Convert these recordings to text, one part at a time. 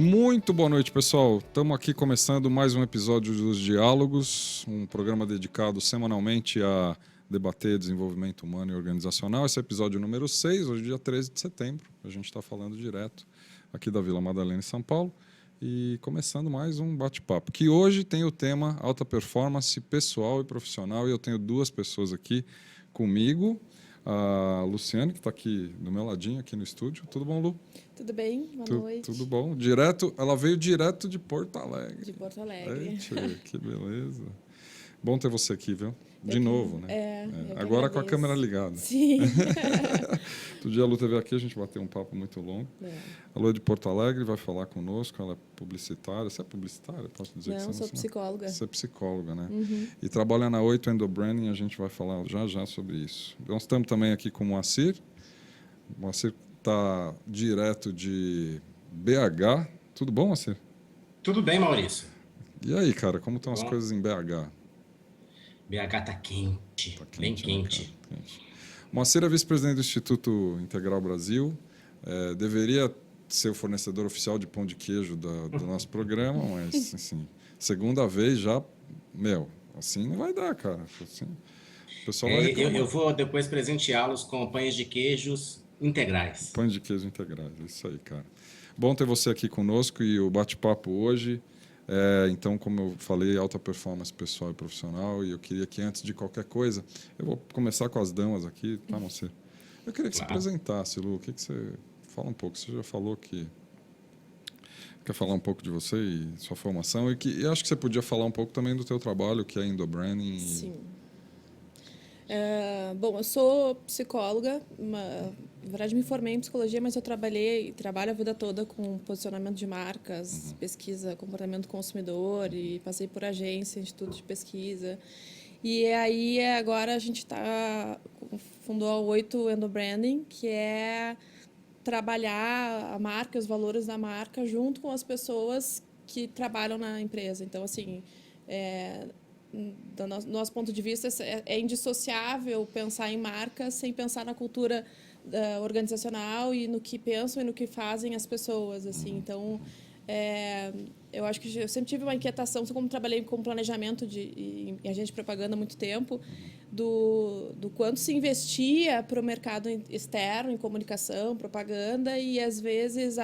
Muito boa noite, pessoal. Estamos aqui começando mais um episódio dos Diálogos, um programa dedicado semanalmente a debater desenvolvimento humano e organizacional. Esse é o episódio número 6, hoje dia 13 de setembro. A gente está falando direto aqui da Vila Madalena, em São Paulo. E começando mais um bate-papo, que hoje tem o tema alta performance pessoal e profissional. E eu tenho duas pessoas aqui comigo. A Luciane, que está aqui do meu ladinho, aqui no estúdio. Tudo bom, Lu? Tudo bem? Boa noite. Tudo bom. Ela veio direto de Porto Alegre. De Porto Alegre. Eita, que beleza. Bom ter você aqui, viu? De novo, né? Agora com a câmera ligada. Sim. Outro dia a Lu teve aqui, a gente bateu um papo muito longo. A Lu é de Porto Alegre, vai falar conosco, ela é publicitária. Você é publicitária? Posso dizer que você sou psicóloga. Você é psicóloga, né? Uhum. E trabalha na 8 Endobranding, a gente vai falar já sobre isso. Nós estamos também aqui com o Moacir. O Moacir está direto de BH. Tudo bom, Moacir? Tudo bem, Maurício. E aí, cara, como estão as coisas em BH? BH tá quente, bem quente. Moacir é vice-presidente do Instituto Integral Brasil. Deveria ser o fornecedor oficial de pão de queijo do nosso programa, mas, assim, segunda vez já, assim não vai dar, cara. Assim, o pessoal vai reclamar. Eu vou depois presenteá-los com pães de queijos integrais. Pães de queijo integrais, isso aí, cara. Bom ter você aqui conosco e o bate-papo hoje. Então, como eu falei, alta performance pessoal e profissional, e eu queria que, antes de qualquer coisa, eu vou começar com as damas aqui, tá, Moacir? Eu queria que você apresentasse, Lu, o que você... Fala um pouco, você já falou que quer falar um pouco de você e sua formação, e acho que você podia falar um pouco também do teu trabalho, que é Endobranding. Sim. Bom, eu sou psicóloga, na verdade me formei em psicologia, mas eu trabalho a vida toda com posicionamento de marcas, pesquisa, comportamento do consumidor, e passei por agência, instituto de pesquisa. E aí agora a gente fundou a 8 Endobranding, que é trabalhar a marca, os valores da marca, junto com as pessoas que trabalham na empresa. Então, assim, do nosso ponto de vista, é indissociável pensar em marca sem pensar na cultura organizacional e no que pensam e no que fazem as pessoas, assim. Então, eu acho que eu sempre tive uma inquietação, como trabalhei com planejamento em agente de propaganda há muito tempo, do quanto se investia para o mercado externo, em comunicação, propaganda, e às vezes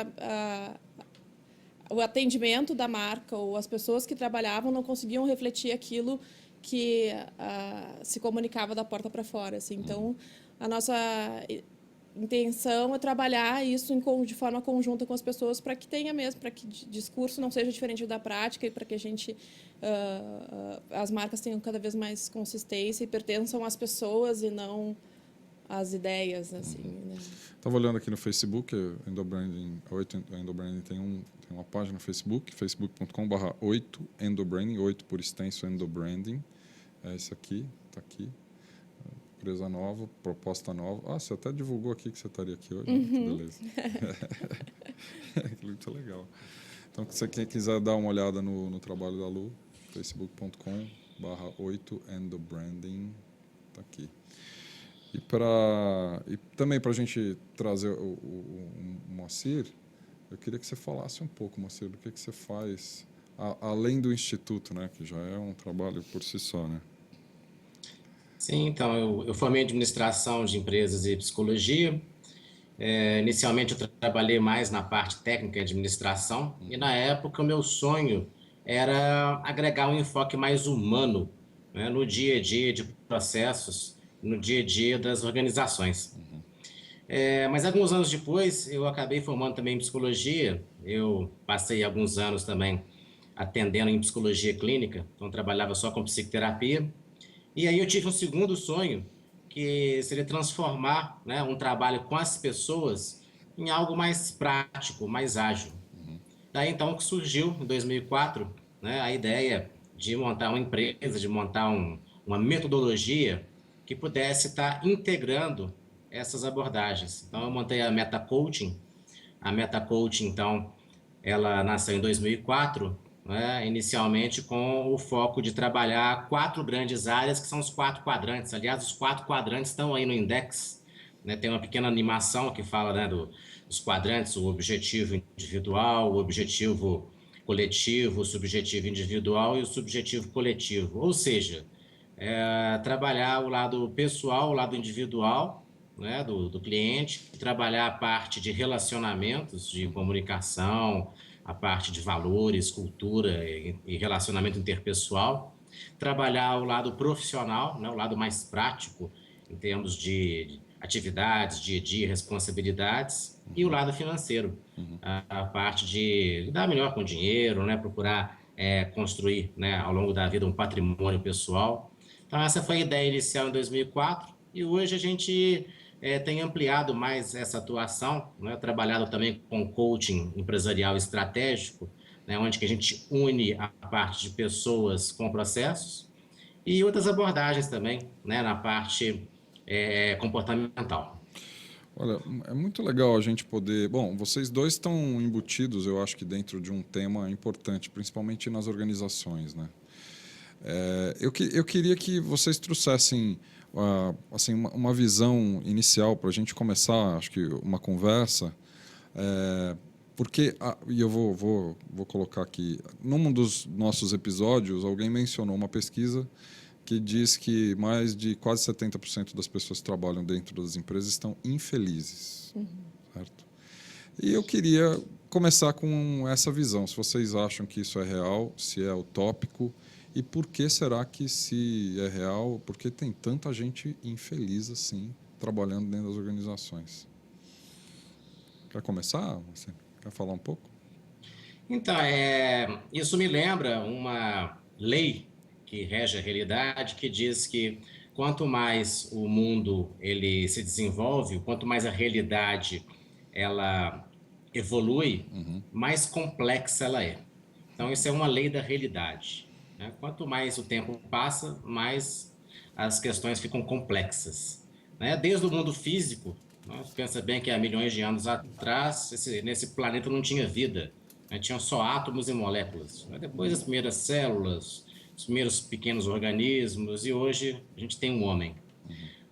o atendimento da marca ou as pessoas que trabalhavam não conseguiam refletir aquilo que se comunicava da porta para fora, assim. Então, a nossa intenção é trabalhar isso de forma conjunta com as pessoas para que tenha mesmo, para que o discurso não seja diferente da prática e para que as marcas tenham cada vez mais consistência e pertençam às pessoas e não às ideias, assim, né? Estava olhando aqui no Facebook, Endobranding, 8 Endobranding tem uma página no Facebook, facebook.com/8Endobranding, 8 por extenso Endobranding. É esse aqui, está aqui. Empresa nova, proposta nova. Você até divulgou aqui que você estaria aqui hoje. Que beleza. Muito legal. Então, se quem quiser dar uma olhada no trabalho da Lu, facebook.com/8Endobranding, está aqui. E também para a gente trazer o Moacir, eu queria que você falasse um pouco, Moacir, do que você faz, além do Instituto, né, que já é um trabalho por si só, né? Sim, então, eu formei em administração de empresas e psicologia. Inicialmente, eu trabalhei mais na parte técnica e administração, e na época o meu sonho era agregar um enfoque mais humano, né, no dia a dia de processos, no dia a dia das organizações. Mas alguns anos depois, eu acabei formando também em psicologia. Eu passei alguns anos também atendendo em psicologia clínica, então trabalhava só com psicoterapia. E aí eu tive um segundo sonho, que seria transformar, né, um trabalho com as pessoas em algo mais prático, mais ágil. Daí então que surgiu, em 2004, né, a ideia de montar uma empresa, de montar uma metodologia que pudesse estar integrando essas abordagens. Então eu montei a Meta Coaching. A Meta Coaching, então, ela nasceu em 2004, né, inicialmente com o foco de trabalhar 4 grandes áreas, que são os 4 quadrantes. Aliás, os 4 quadrantes estão aí no index, né, tem uma pequena animação que fala, né, dos quadrantes, o objetivo individual, o objetivo coletivo, o subjetivo individual e o subjetivo coletivo. Ou seja, trabalhar o lado pessoal, o lado individual, né, do cliente, trabalhar a parte de relacionamentos, de comunicação, a parte de valores, cultura e relacionamento interpessoal, trabalhar o lado profissional, né, o lado mais prático, em termos de atividades, dia a dia, responsabilidades, e o lado financeiro, a parte de lidar melhor com o dinheiro, né, procurar construir, né, ao longo da vida um patrimônio pessoal. Então, essa foi a ideia inicial em 2004 e hoje a gente tem ampliado mais essa atuação, né, trabalhado também com coaching empresarial estratégico, né, onde que a gente une a parte de pessoas com processos e outras abordagens também, né, na parte comportamental. Olha, é muito legal a gente poder. Bom, vocês dois estão embutidos, eu acho que dentro de um tema importante, principalmente nas organizações, né? Eu queria que vocês trouxessem assim, uma visão inicial para a gente começar, acho que uma conversa, porque e eu vou colocar aqui, num dos nossos episódios, alguém mencionou uma pesquisa que diz que mais de quase 70% das pessoas que trabalham dentro das empresas estão infelizes, certo? E eu queria começar com essa visão, se vocês acham que isso é real, se é utópico, e por que será que, se é real, por que tem tanta gente infeliz assim, trabalhando dentro das organizações? Quer começar? Você quer falar um pouco? Então, isso me lembra uma lei que rege a realidade, que diz que quanto mais o mundo ele se desenvolve, quanto mais a realidade ela evolui, mais complexa ela é. Então, isso é uma lei da realidade, né? Quanto mais o tempo passa, mais as questões ficam complexas, né? Desde o mundo físico, né? Pensa bem que há milhões de anos atrás, nesse planeta não tinha vida, né? Tinham só átomos e moléculas. Depois as primeiras células, os primeiros pequenos organismos, e hoje a gente tem um homem.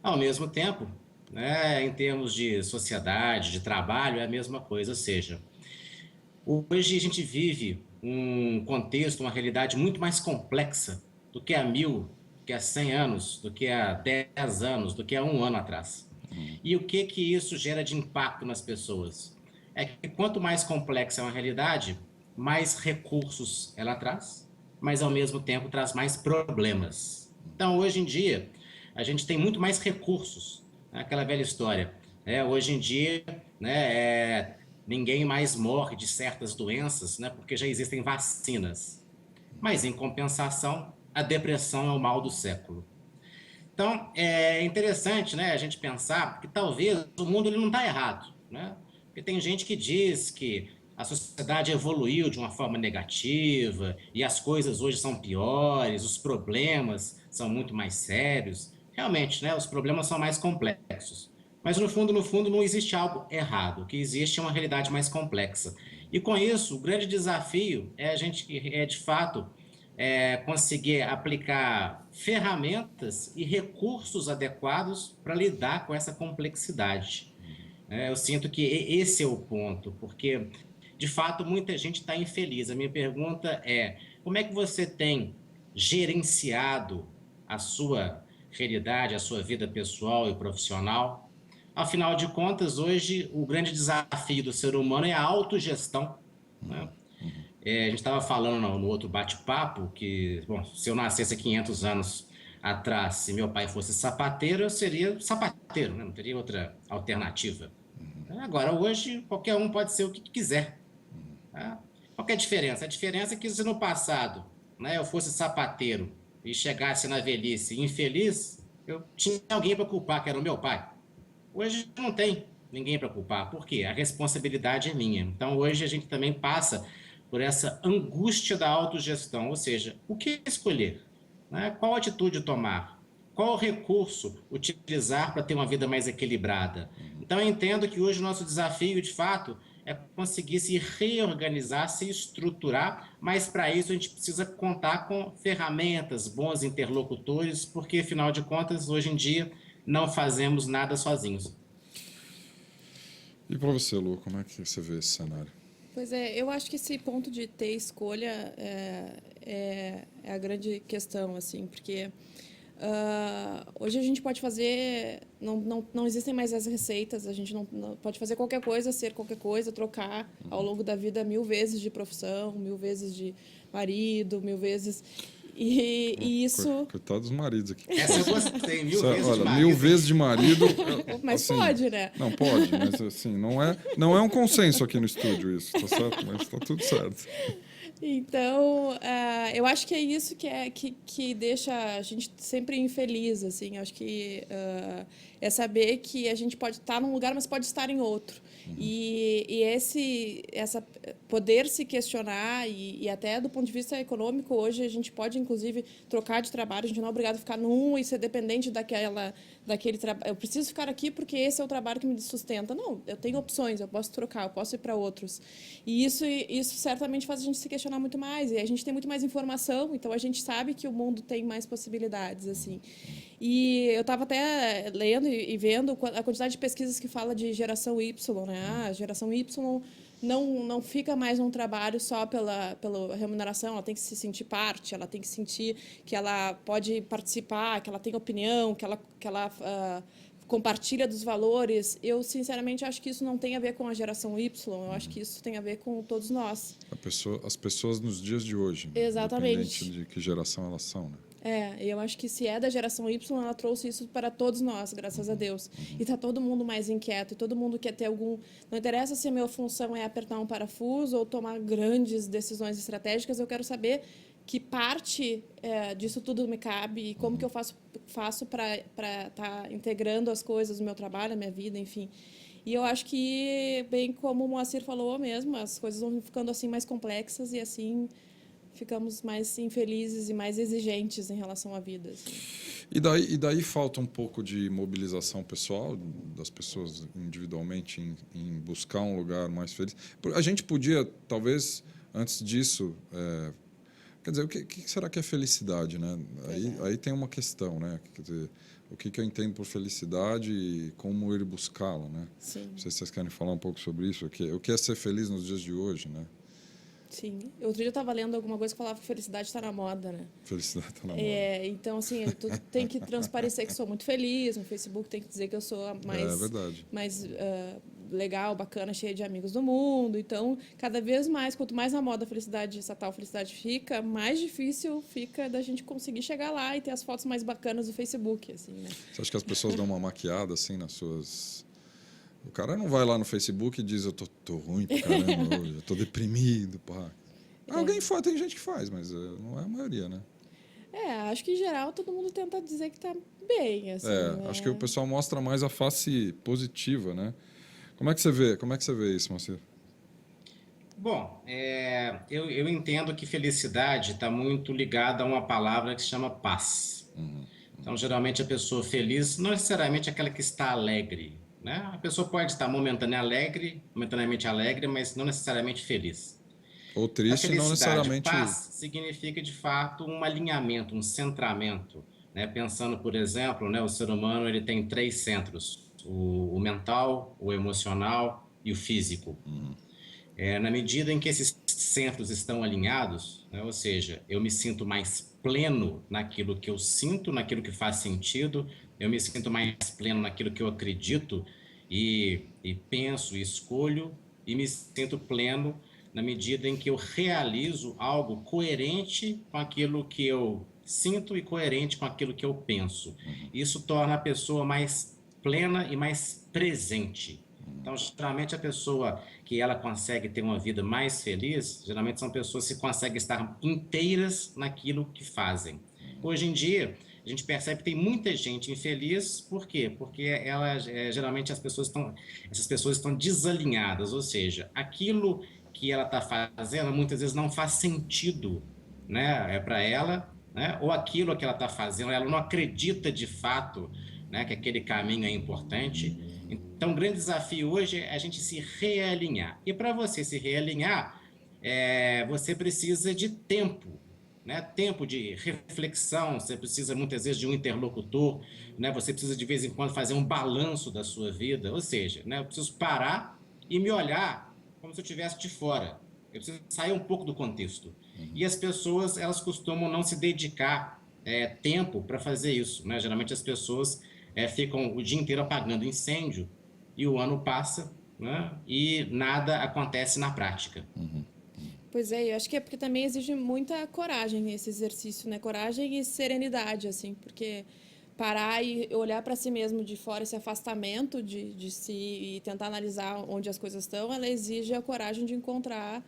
Ao mesmo tempo, né, em termos de sociedade, de trabalho, é a mesma coisa, ou seja, hoje a gente vive um contexto, uma realidade muito mais complexa do que há 1000, do que há 100 anos, do que há 10 anos, do que há um ano atrás. E o que isso gera de impacto nas pessoas? É que quanto mais complexa é uma realidade, mais recursos ela traz, mas ao mesmo tempo traz mais problemas. Então, hoje em dia, a gente tem muito mais recursos. Né? Aquela velha história. Hoje em dia, né, ninguém mais morre de certas doenças, né, porque já existem vacinas. Mas, em compensação, a depressão é o mal do século. Então, é interessante, né, a gente pensar que talvez o mundo ele não está errado, né? Porque tem gente que diz que a sociedade evoluiu de uma forma negativa e as coisas hoje são piores, os problemas são muito mais sérios. Realmente, né, os problemas são mais complexos. Mas no fundo, não existe algo errado. O que existe é uma realidade mais complexa. E com isso, o grande desafio é a gente, de fato, conseguir aplicar ferramentas e recursos adequados para lidar com essa complexidade. Eu sinto que esse é o ponto, porque, de fato, muita gente está infeliz. A minha pergunta é, como é que você tem gerenciado a sua realidade, a sua vida pessoal e profissional? Afinal de contas, hoje, o grande desafio do ser humano é a autogestão, né? A gente estava falando no outro bate-papo que, bom, se eu nascesse 500 anos atrás, se meu pai fosse sapateiro, eu seria sapateiro, né? Não teria outra alternativa. Agora, hoje, qualquer um pode ser o que quiser. Tá? Qual que é a diferença? A diferença é que se no passado, né, eu fosse sapateiro e chegasse na velhice infeliz, eu tinha alguém para culpar, que era o meu pai. Hoje não tem ninguém para culpar. Por quê? A responsabilidade é minha. Então, hoje a gente também passa por essa angústia da autogestão, ou seja, o que escolher? Né? Qual atitude tomar? Qual recurso utilizar para ter uma vida mais equilibrada? Então, eu entendo que hoje o nosso desafio, de fato, é conseguir se reorganizar, se estruturar, mas para isso a gente precisa contar com ferramentas, bons interlocutores, porque, afinal de contas, hoje em dia, não fazemos nada sozinhos. E para você, Lu, como é que você vê esse cenário? Pois é, eu acho que esse ponto de ter escolha é a grande questão, assim, porque hoje a gente pode fazer, não existem mais as receitas, a gente não pode fazer qualquer coisa, ser qualquer coisa, trocar ao longo da vida 1000 vezes de profissão, 1000 vezes de marido, 1000 vezes. E isso. Coitado dos maridos aqui. Essa eu gostei, 1000 vezes Olha, de marido. 1000 vezes de marido. Mas assim, pode, né? Não, pode, mas assim, não é um consenso aqui no estúdio isso, tá certo? Mas tá tudo certo. Então, eu acho que é isso que deixa a gente sempre infeliz, assim. Acho que é saber que a gente pode estar num lugar, mas pode estar em outro. E essa poder se questionar e até do ponto de vista econômico, hoje a gente pode, inclusive, trocar de trabalho. A gente não é obrigado a ficar num e ser dependente daquele trabalho. Eu preciso ficar aqui porque esse é o trabalho que me sustenta. Não, eu tenho opções, eu posso trocar, eu posso ir para outros. E isso certamente faz a gente se questionar muito mais. E a gente tem muito mais informação, então a gente sabe que o mundo tem mais possibilidades, assim. E eu estava até lendo e vendo a quantidade de pesquisas que fala de geração Y, né? A geração Y não fica mais num trabalho só pela remuneração, ela tem que se sentir parte, ela tem que sentir que ela pode participar, que ela tem opinião, que ela compartilha dos valores. Eu, sinceramente, acho que isso não tem a ver com a geração Y, eu acho que isso tem a ver com todos nós. As pessoas nos dias de hoje, né? Exatamente. Independente de que geração elas são, né? Eu acho que se é da geração Y, ela trouxe isso para todos nós, graças a Deus. E está todo mundo mais inquieto, e todo mundo quer ter algum... Não interessa se a minha função é apertar um parafuso ou tomar grandes decisões estratégicas, eu quero saber que parte disso tudo me cabe e como que eu faço para estar integrando as coisas, o meu trabalho, a minha vida, enfim. E eu acho que, bem como o Moacir falou mesmo, as coisas vão ficando assim mais complexas e assim ficamos mais infelizes e mais exigentes em relação à vida. Assim. E daí falta um pouco de mobilização pessoal das pessoas individualmente em buscar um lugar mais feliz. A gente podia, talvez, antes disso... Quer dizer, o que será que é felicidade, né? Aí tem uma questão, né? Quer dizer, o que eu entendo por felicidade e como ir buscá-la, né? Sim. Não sei se vocês querem falar um pouco sobre isso. O que é ser feliz nos dias de hoje, né? Sim. Outro dia eu estava lendo alguma coisa que falava que felicidade está na moda, né? Felicidade está na moda. Então, assim, eu tenho que transparecer que sou muito feliz. No Facebook tem que dizer que eu sou a mais legal, bacana, cheia de amigos do mundo. Então, cada vez mais, quanto mais na moda a felicidade, essa tal felicidade fica, mais difícil fica da gente conseguir chegar lá e ter as fotos mais bacanas do Facebook, assim, né? Você acha que as pessoas dão uma maquiada, assim, nas suas... O cara não vai lá no Facebook e diz, eu tô ruim pra caramba hoje, eu tô deprimido, pá. Alguém faz, tem gente que faz, mas não é a maioria, né? Acho que em geral todo mundo tenta dizer que tá bem, assim, né? Acho que o pessoal mostra mais a face positiva, né? Como é que você vê isso, Moacir? Bom, eu entendo que felicidade está muito ligada a uma palavra que se chama paz. Então, geralmente, a pessoa feliz não necessariamente é aquela que está alegre, né? A pessoa pode estar momentaneamente alegre, mas não necessariamente feliz. Ou triste, não necessariamente... Paz significa, de fato, um alinhamento, um centramento, né? Pensando, por exemplo, né, o ser humano ele tem 3 centros, o mental, o emocional e o físico. Na medida em que esses centros estão alinhados, né, ou seja, eu me sinto mais pleno naquilo que eu sinto, naquilo que faz sentido, eu me sinto mais pleno naquilo que eu acredito e penso e escolho, e me sinto pleno na medida em que eu realizo algo coerente com aquilo que eu sinto e coerente com aquilo que eu penso. Isso torna a pessoa mais plena e mais presente. Então, geralmente, a pessoa que ela consegue ter uma vida mais feliz, geralmente são pessoas que conseguem estar inteiras naquilo que fazem. Hoje em dia, a gente percebe que tem muita gente infeliz, por quê? Porque geralmente essas pessoas estão desalinhadas, ou seja, aquilo que ela está fazendo muitas vezes não faz sentido, né, para ela, né, ou aquilo que ela está fazendo, ela não acredita de fato, né, que aquele caminho é importante. Então, o grande desafio hoje é a gente se realinhar. E para você se realinhar, você precisa de tempo, né? Tempo de reflexão, você precisa muitas vezes de um interlocutor, né? Você precisa de vez em quando fazer um balanço da sua vida, ou seja, né? Eu preciso parar e me olhar como se eu estivesse de fora. Eu preciso sair um pouco do contexto. E as pessoas, elas costumam não se dedicar tempo para fazer isso, né? Geralmente as pessoas ficam o dia inteiro apagando incêndio e o ano passa, né? E nada acontece na prática. Pois é, eu acho que é porque também exige muita coragem esse exercício, né? Coragem e serenidade, assim, porque parar e olhar para si mesmo de fora, esse afastamento de si e tentar analisar onde as coisas estão, ela exige a coragem de encontrar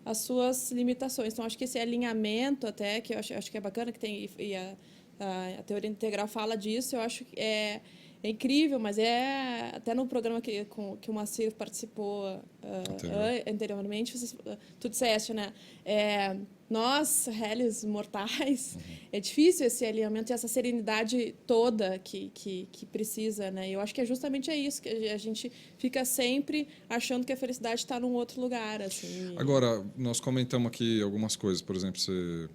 as suas limitações. Então, acho que esse alinhamento até, que eu acho que é bacana que tem, e a teoria integral fala disso, eu acho que é incrível, mas até no programa que o Moacir participou anteriormente, tu disseste, né? Nós, réis mortais, é difícil esse alinhamento e essa serenidade toda que precisa, né? Eu acho que justamente isso, que a gente fica sempre achando que a felicidade está num outro lugar, assim. Agora, nós comentamos aqui algumas coisas, por exemplo, você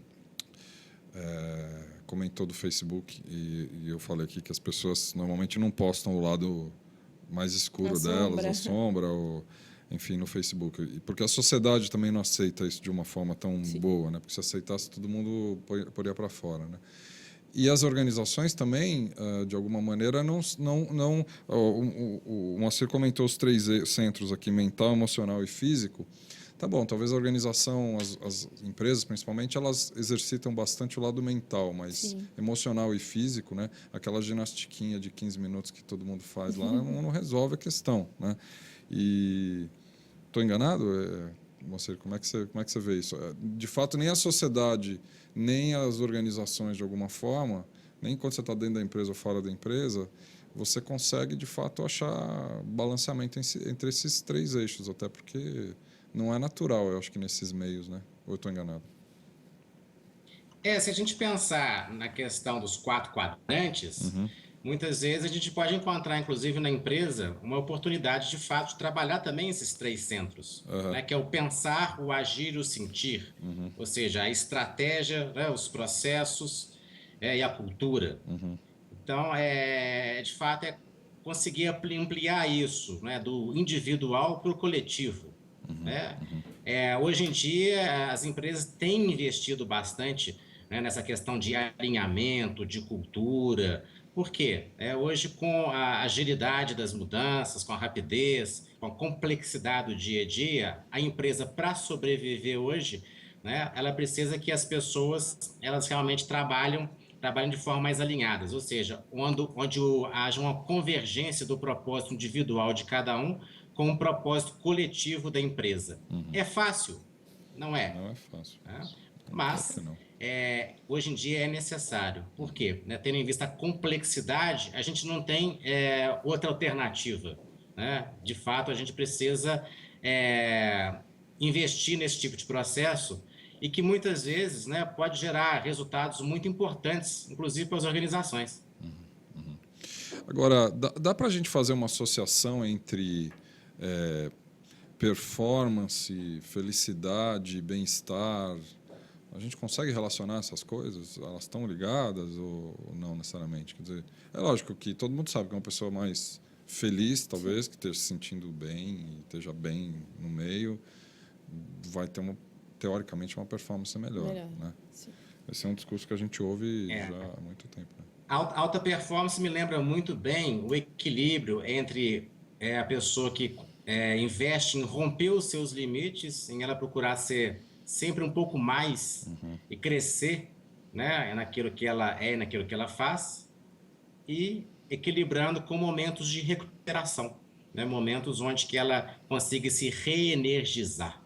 comentou do Facebook e eu falei aqui que as pessoas normalmente não postam o lado mais escuro delas, a sombra, ou, enfim, no Facebook. Porque a sociedade também não aceita isso de uma forma tão boa, né? Porque se aceitasse, todo mundo poria para fora, né? E as organizações também, de alguma maneira, o Moacir comentou os 3 centros aqui, mental, emocional e físico. Tá bom, talvez a organização, as empresas principalmente, elas exercitam bastante o lado mental, mas emocional e físico, né? Aquela ginastiquinha de 15 minutos que todo mundo faz lá não resolve a questão, né? E estou enganado? Moacir, como é que você vê isso? De fato, nem a sociedade, nem as organizações, de alguma forma, nem quando você está dentro da empresa ou fora da empresa, você consegue, de fato, achar balanceamento entre esses 3 eixos, até porque não é natural, eu acho que nesses meios, né? Ou eu estou enganado? Se a gente pensar na questão dos 4 quadrantes, muitas vezes a gente pode encontrar, inclusive na empresa, uma oportunidade de fato de trabalhar também esses 3 centros, né? Que é o pensar, o agir e o sentir, ou seja, a estratégia, né? Os processos e a cultura. Então, de fato, conseguir ampliar isso, né? Do individual para o coletivo, né? Hoje em dia, as empresas têm investido bastante, né, nessa questão de alinhamento, de cultura. Por quê? Hoje, com a agilidade das mudanças, com a rapidez, com a complexidade do dia a dia, a empresa, para sobreviver hoje, né, ela precisa que as pessoas elas realmente trabalhem de forma mais alinhadas, ou seja, onde haja uma convergência do propósito individual de cada um com o propósito coletivo da empresa. É fácil? Não é. Não é fácil. Né? Mas hoje em dia é necessário. Por quê? Né? Tendo em vista a complexidade, a gente não tem outra alternativa. Né? De fato, a gente precisa investir nesse tipo de processo e que muitas vezes, né, pode gerar resultados muito importantes, inclusive para as organizações. Agora, dá para a gente fazer uma associação entre performance, felicidade, bem-estar? A gente consegue relacionar essas coisas? Elas estão ligadas ou não necessariamente? Quer dizer, é lógico que todo mundo sabe que é uma pessoa mais feliz, talvez, que esteja se sentindo bem e esteja bem no meio, vai ter teoricamente uma performance melhor. Né? Esse é um discurso que a gente ouve já há muito tempo. Né? Alta performance me lembra muito bem o equilíbrio entre a pessoa que investe em romper os seus limites, em ela procurar ser sempre um pouco mais e crescer, né, naquilo que ela é, naquilo que ela faz, e equilibrando com momentos de recuperação, né, momentos onde que ela consiga se reenergizar.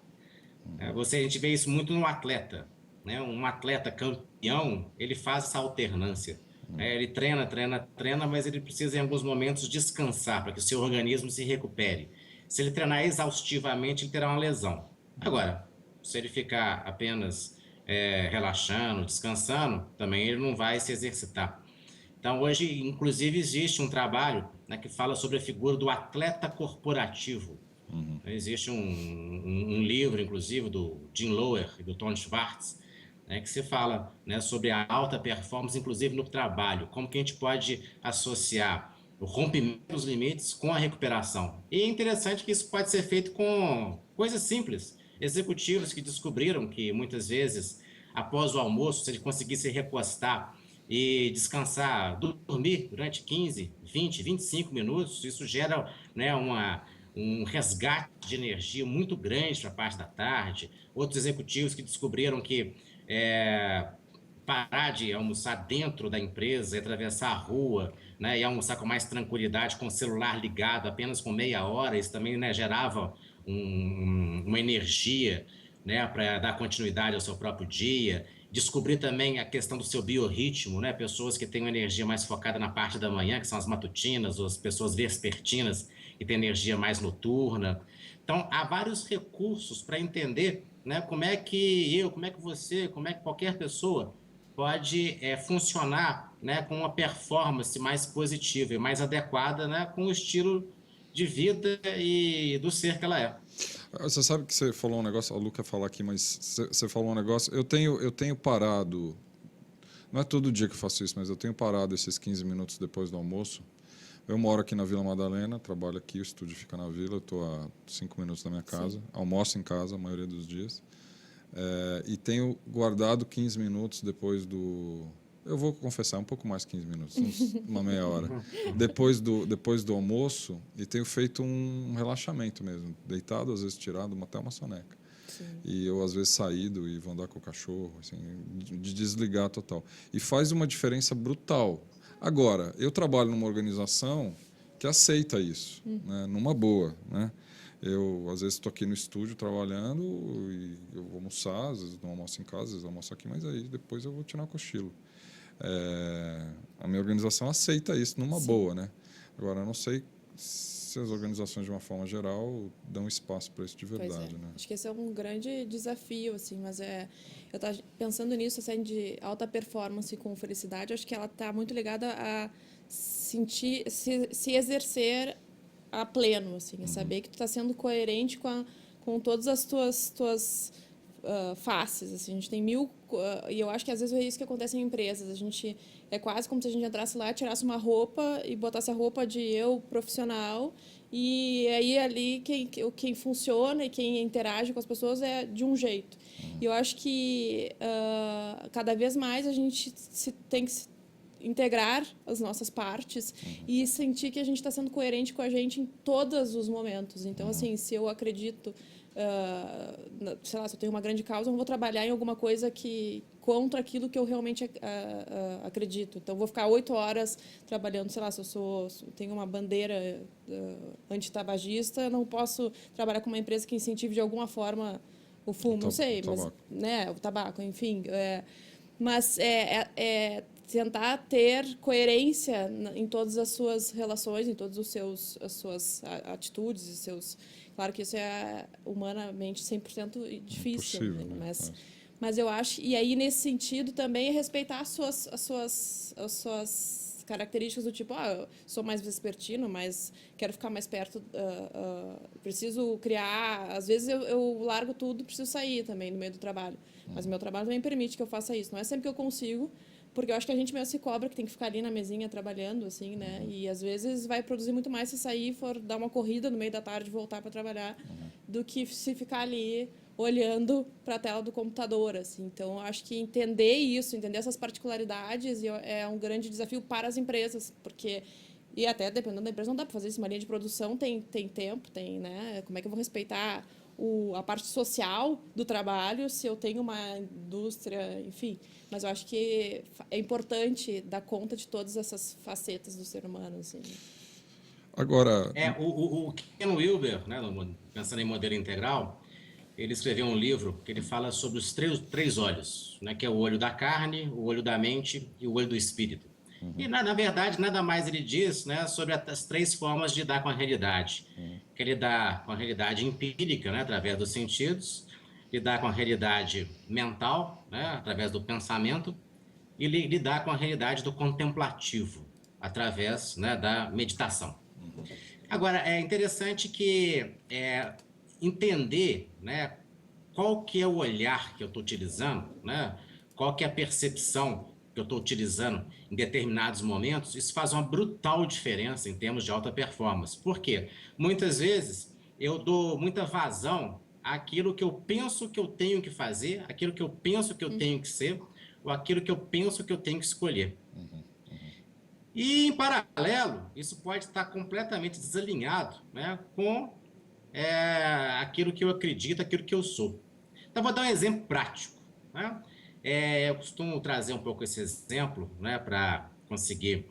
A gente vê isso muito no atleta, né? Um atleta campeão, ele faz essa alternância. Ele treina, mas ele precisa em alguns momentos descansar para que o seu organismo se recupere. Se ele treinar exaustivamente, ele terá uma lesão. Agora, se ele ficar apenas relaxando, descansando, também ele não vai se exercitar. Então, hoje, inclusive, existe um trabalho, né, que fala sobre a figura do atleta corporativo. Existe um livro, inclusive, do Jim Loehr e do Tony Schwartz, né, que se fala, né, sobre a alta performance, inclusive no trabalho, como que a gente pode associar o rompimento dos limites com a recuperação. E é interessante que isso pode ser feito com coisas simples. Executivos que descobriram que muitas vezes, após o almoço, se ele conseguisse recostar e descansar, dormir durante 15, 20, 25 minutos, isso gera, né, um resgate de energia muito grande para a parte da tarde. Outros executivos que descobriram que parar de almoçar dentro da empresa, atravessar a rua, né, e almoçar com mais tranquilidade, com o celular ligado apenas com meia hora, isso também, né, gerava uma energia, né, para dar continuidade ao seu próprio dia. Descobrir também a questão do seu biorritmo, né, pessoas que têm uma energia mais focada na parte da manhã, que são as matutinas, ou as pessoas vespertinas, que têm energia mais noturna. Então, há vários recursos para entender, né, como é que eu, como é que você, como é que qualquer pessoa pode funcionar, né, com uma performance mais positiva e mais adequada, né, com o estilo de vida e do ser que ela é. Você sabe que você falou um negócio, a Lu quer falar aqui, mas você falou um negócio, eu tenho parado, não é todo dia que eu faço isso, mas eu tenho parado esses 15 minutos depois do almoço. Eu moro aqui na Vila Madalena, trabalho aqui, o estúdio fica na vila, eu estou a 5 minutos da minha casa, sim, almoço em casa a maioria dos dias. E tenho guardado 15 minutos depois do... Eu vou confessar, um pouco mais 15 minutos, uma meia hora. Depois do almoço, e tenho feito um relaxamento mesmo, deitado, às vezes tirado, até uma soneca. Sim. E eu, às vezes, saído e vou andar com o cachorro, assim, de desligar total. E faz uma diferença brutal. Agora, eu trabalho numa organização que aceita isso, né, numa boa, né? Eu, às vezes, estou aqui no estúdio trabalhando e eu vou almoçar, às vezes não almoço em casa, às vezes almoço aqui, mas aí depois eu vou tirar um cochilo. A minha organização aceita isso numa Sim. boa, né? Agora, eu não sei se as organizações, de uma forma geral, dão espaço para isso de verdade, né? Acho que esse é um grande desafio, assim, mas eu estava pensando nisso, assim, de alta performance com felicidade, acho que ela está muito ligada a sentir, se exercer a pleno, assim, saber que tu está sendo coerente com todas as tuas faces, assim, a gente tem mil, e eu acho que às vezes é isso que acontece em empresas, a gente, é quase como se a gente entrasse lá, tirasse uma roupa e botasse a roupa de eu profissional, e aí ali quem funciona e quem interage com as pessoas é de um jeito. E eu acho que cada vez mais a gente tem que integrar as nossas partes e sentir que a gente está sendo coerente com a gente em todos os momentos. Então, assim, se eu acredito, sei lá, se eu tenho uma grande causa, eu não vou trabalhar em alguma coisa que contra aquilo que eu realmente acredito. Então, eu vou ficar 8 horas trabalhando, sei lá, se eu tenho uma bandeira antitabagista, eu não posso trabalhar com uma empresa que incentive de alguma forma o fumo, não sei, mas, né, o tabaco, enfim. Mas tentar ter coerência em todas as suas relações, em todas as suas atitudes e seus... Claro que isso é humanamente 100% difícil, impossível, né? Mas eu acho... E aí, nesse sentido, também é respeitar as suas características do tipo, eu sou mais vespertino, mas quero ficar mais perto, preciso criar... Às vezes eu largo tudo, preciso sair também no meio do trabalho. Mas o meu trabalho também permite que eu faça isso. Não é sempre que eu consigo, porque eu acho que a gente mesmo se cobra que tem que ficar ali na mesinha trabalhando, assim, né? E às vezes vai produzir muito mais se sair e for dar uma corrida no meio da tarde e voltar para trabalhar, do que se ficar ali olhando para a tela do computador, assim. Então, eu acho que entender isso, entender essas particularidades é um grande desafio para as empresas, porque... E até, dependendo da empresa, não dá para fazer isso. Uma linha de produção tem tempo, né? Como é que eu vou respeitar a parte social do trabalho se eu tenho uma indústria, enfim. Mas eu acho que é importante dar conta de todas essas facetas do ser humano, assim. Agora... O Ken Wilber, né, pensando em modelo integral, ele escreveu um livro que ele fala sobre os três olhos, né, que é o olho da carne, o olho da mente e o olho do espírito. E, na verdade, nada mais ele diz, né, sobre as 3 formas de lidar com a realidade. Que é lidar com a realidade empírica, né, através dos sentidos, lidar com a realidade mental, né, através do pensamento, e lidar com a realidade do contemplativo, através, né, da meditação. Agora, é interessante que entender, né, qual que é o olhar que eu estou utilizando, né, qual que é a percepção que eu estou utilizando em determinados momentos, isso faz uma brutal diferença em termos de alta performance. Por quê? Muitas vezes eu dou muita vazão àquilo que eu penso que eu tenho que fazer, aquilo que eu penso que eu tenho que ser, ou aquilo que eu penso que eu tenho que escolher. E, em paralelo, isso pode estar completamente desalinhado, né, com aquilo que eu acredito, aquilo que eu sou. Então, vou dar um exemplo prático, né? Eu costumo trazer um pouco esse exemplo, né, para conseguir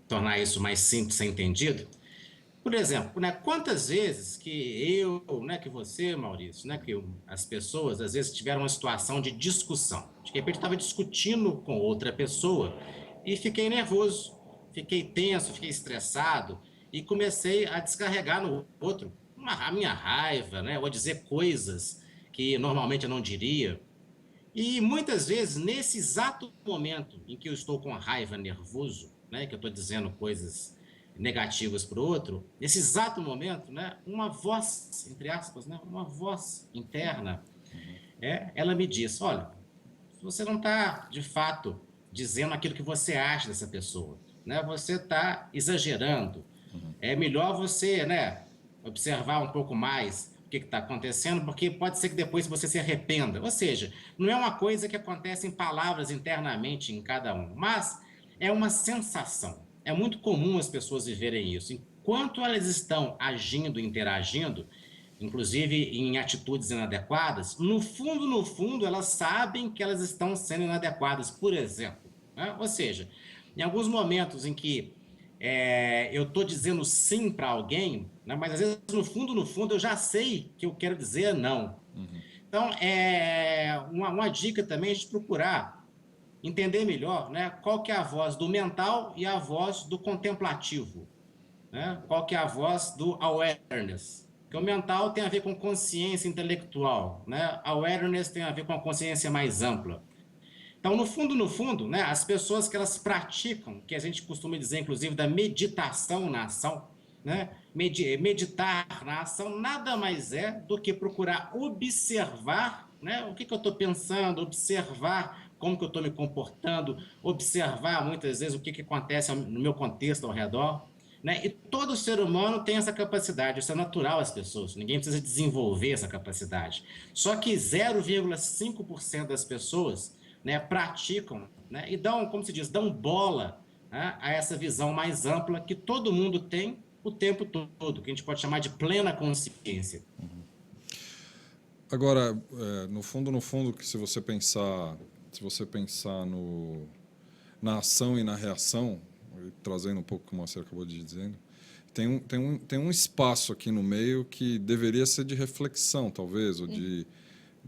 tornar isso mais simples, ser entendido. Por exemplo, né, quantas vezes que eu, né, que você, Maurício, né, que as pessoas às vezes tiveram uma situação de discussão. De repente estava discutindo com outra pessoa e fiquei nervoso, fiquei tenso, fiquei estressado e comecei a descarregar no outro a minha raiva, né, ou a dizer coisas que normalmente eu não diria. E muitas vezes, nesse exato momento em que eu estou com raiva, nervoso, né, que eu estou dizendo coisas negativas para o outro, nesse exato momento, né, uma voz, entre aspas, né, uma voz interna, ela me diz, olha, você não está, de fato, dizendo aquilo que você acha dessa pessoa, né? Você está exagerando. É melhor você, né, observar um pouco mais o que está acontecendo, porque pode ser que depois você se arrependa. Ou seja, não é uma coisa que acontece em palavras internamente em cada um, mas é uma sensação. É muito comum as pessoas viverem isso. Enquanto elas estão agindo, interagindo, inclusive em atitudes inadequadas, no fundo, elas sabem que elas estão sendo inadequadas, por exemplo. Né? Ou seja, em alguns momentos em que eu estou dizendo sim para alguém, né? Mas às vezes no fundo, eu já sei que eu quero dizer não. Então, uma dica também é a gente procurar entender melhor, né, qual que é a voz do mental e a voz do contemplativo. Né? Qual que é a voz do awareness. Porque o mental tem a ver com consciência intelectual, né? Awareness tem a ver com a consciência mais ampla. Então, no fundo, né, as pessoas que elas praticam, que a gente costuma dizer, inclusive, da meditação na ação, né? Meditar na ação nada mais é do que procurar observar, né, o que eu estou pensando, observar como que eu estou me comportando, observar muitas vezes o que acontece no meu contexto ao redor. Né? E todo ser humano tem essa capacidade, isso é natural às pessoas, ninguém precisa desenvolver essa capacidade. Só que 0,5% das pessoas, né, praticam, né, e dão, como se diz, dão bola, né, a essa visão mais ampla que todo mundo tem o tempo todo, que a gente pode chamar de plena consciência. Agora, no fundo, que se você pensar na ação e na reação, trazendo um pouco como você acabou de dizendo, tem um espaço aqui no meio que deveria ser de reflexão, talvez, ou de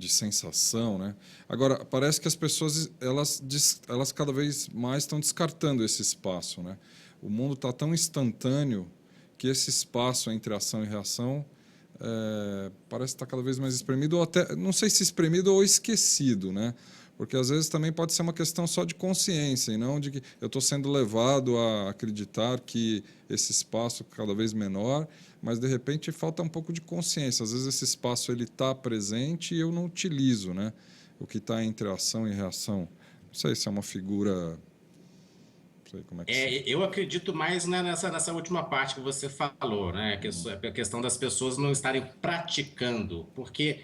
sensação, né? Agora, parece que as pessoas elas cada vez mais estão descartando esse espaço, né? O mundo está tão instantâneo que esse espaço entre ação e reação parece estar cada vez mais espremido, ou até, não sei se espremido ou esquecido, né? Porque às vezes também pode ser uma questão só de consciência e não de que eu estou sendo levado a acreditar que esse espaço é cada vez menor, mas de repente falta um pouco de consciência. Às vezes esse espaço ele está presente e eu não utilizo, né? O que está entre ação e reação. Não sei se é uma figura. Não sei como é que eu acredito mais, né, nessa última parte que você falou, né? A questão das pessoas não estarem praticando, porque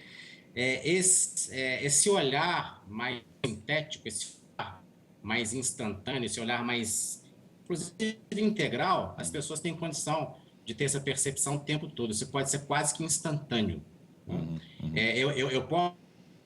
esse olhar mais sintético, esse olhar mais instantâneo, esse olhar mais, inclusive, integral, as pessoas têm condição de ter essa percepção o tempo todo. Isso pode ser quase que instantâneo. Eu posso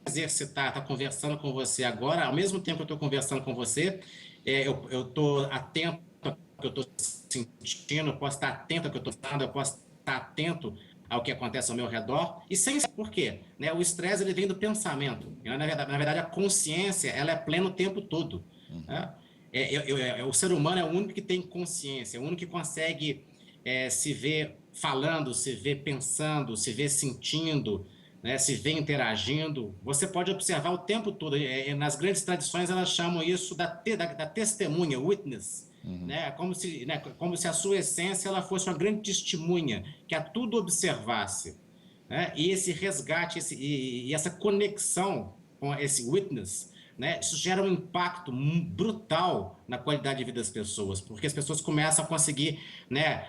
exercitar, estar conversando com você agora, ao mesmo tempo que eu estou conversando com você, eu estou atento ao que eu estou sentindo, eu posso estar atento ao que eu estou falando, eu posso estar atento ao que acontece ao meu redor, e sem por quê? Né? O estresse ele vem do pensamento. Na verdade, a consciência ela é plena o tempo todo. Né? O ser humano é o único que tem consciência, é o único que consegue se ver falando, se ver pensando, se ver sentindo, né? Se ver interagindo. Você pode observar o tempo todo. Nas grandes tradições, elas chamam isso da testemunha, witness. Né? Como se a sua essência ela fosse uma grande testemunha, que a tudo observasse. Né? E esse resgate e essa conexão com esse witness né, isso gera um impacto brutal na qualidade de vida das pessoas, porque as pessoas começam a conseguir, né,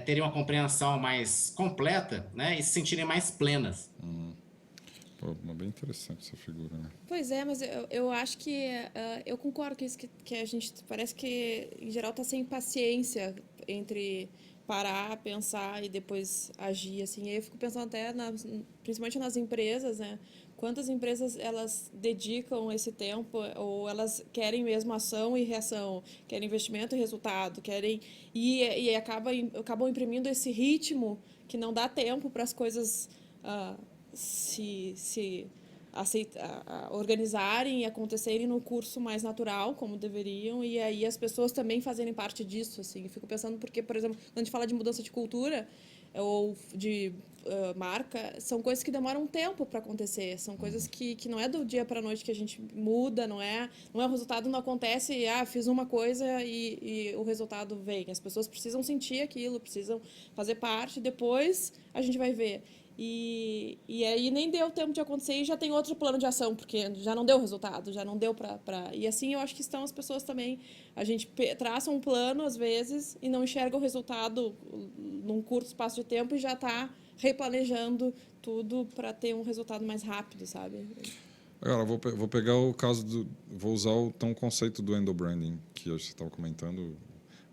terem uma compreensão mais completa, né, e se sentirem mais plenas. Pô, bem interessante essa figura, né? Pois é, mas eu acho que eu concordo com isso que a gente parece que em geral está sem paciência entre parar, pensar e depois agir, assim. E aí eu fico pensando até principalmente nas empresas, né? Quantas empresas elas dedicam esse tempo ou elas querem mesmo ação e reação, querem investimento e resultado, querem e acabam imprimindo esse ritmo que não dá tempo para as coisas se organizarem e acontecerem no curso mais natural, como deveriam, e aí as pessoas também fazerem parte disso, assim. Eu fico pensando porque, por exemplo, quando a gente fala de mudança de cultura ou de marca, são coisas que demoram um tempo para acontecer, são coisas que não é do dia para a noite que a gente muda, não é o resultado não acontece, fiz uma coisa e o resultado vem. As pessoas precisam sentir aquilo, precisam fazer parte, depois a gente vai ver. E aí nem deu tempo de acontecer e já tem outro plano de ação, porque já não deu resultado, já não deu para... E assim eu acho que estão as pessoas também. A gente traça um plano, às vezes, e não enxerga o resultado num curto espaço de tempo e já está replanejando tudo para ter um resultado mais rápido, sabe? Agora, vou pegar o caso vou usar o conceito do endobranding, que você estava comentando.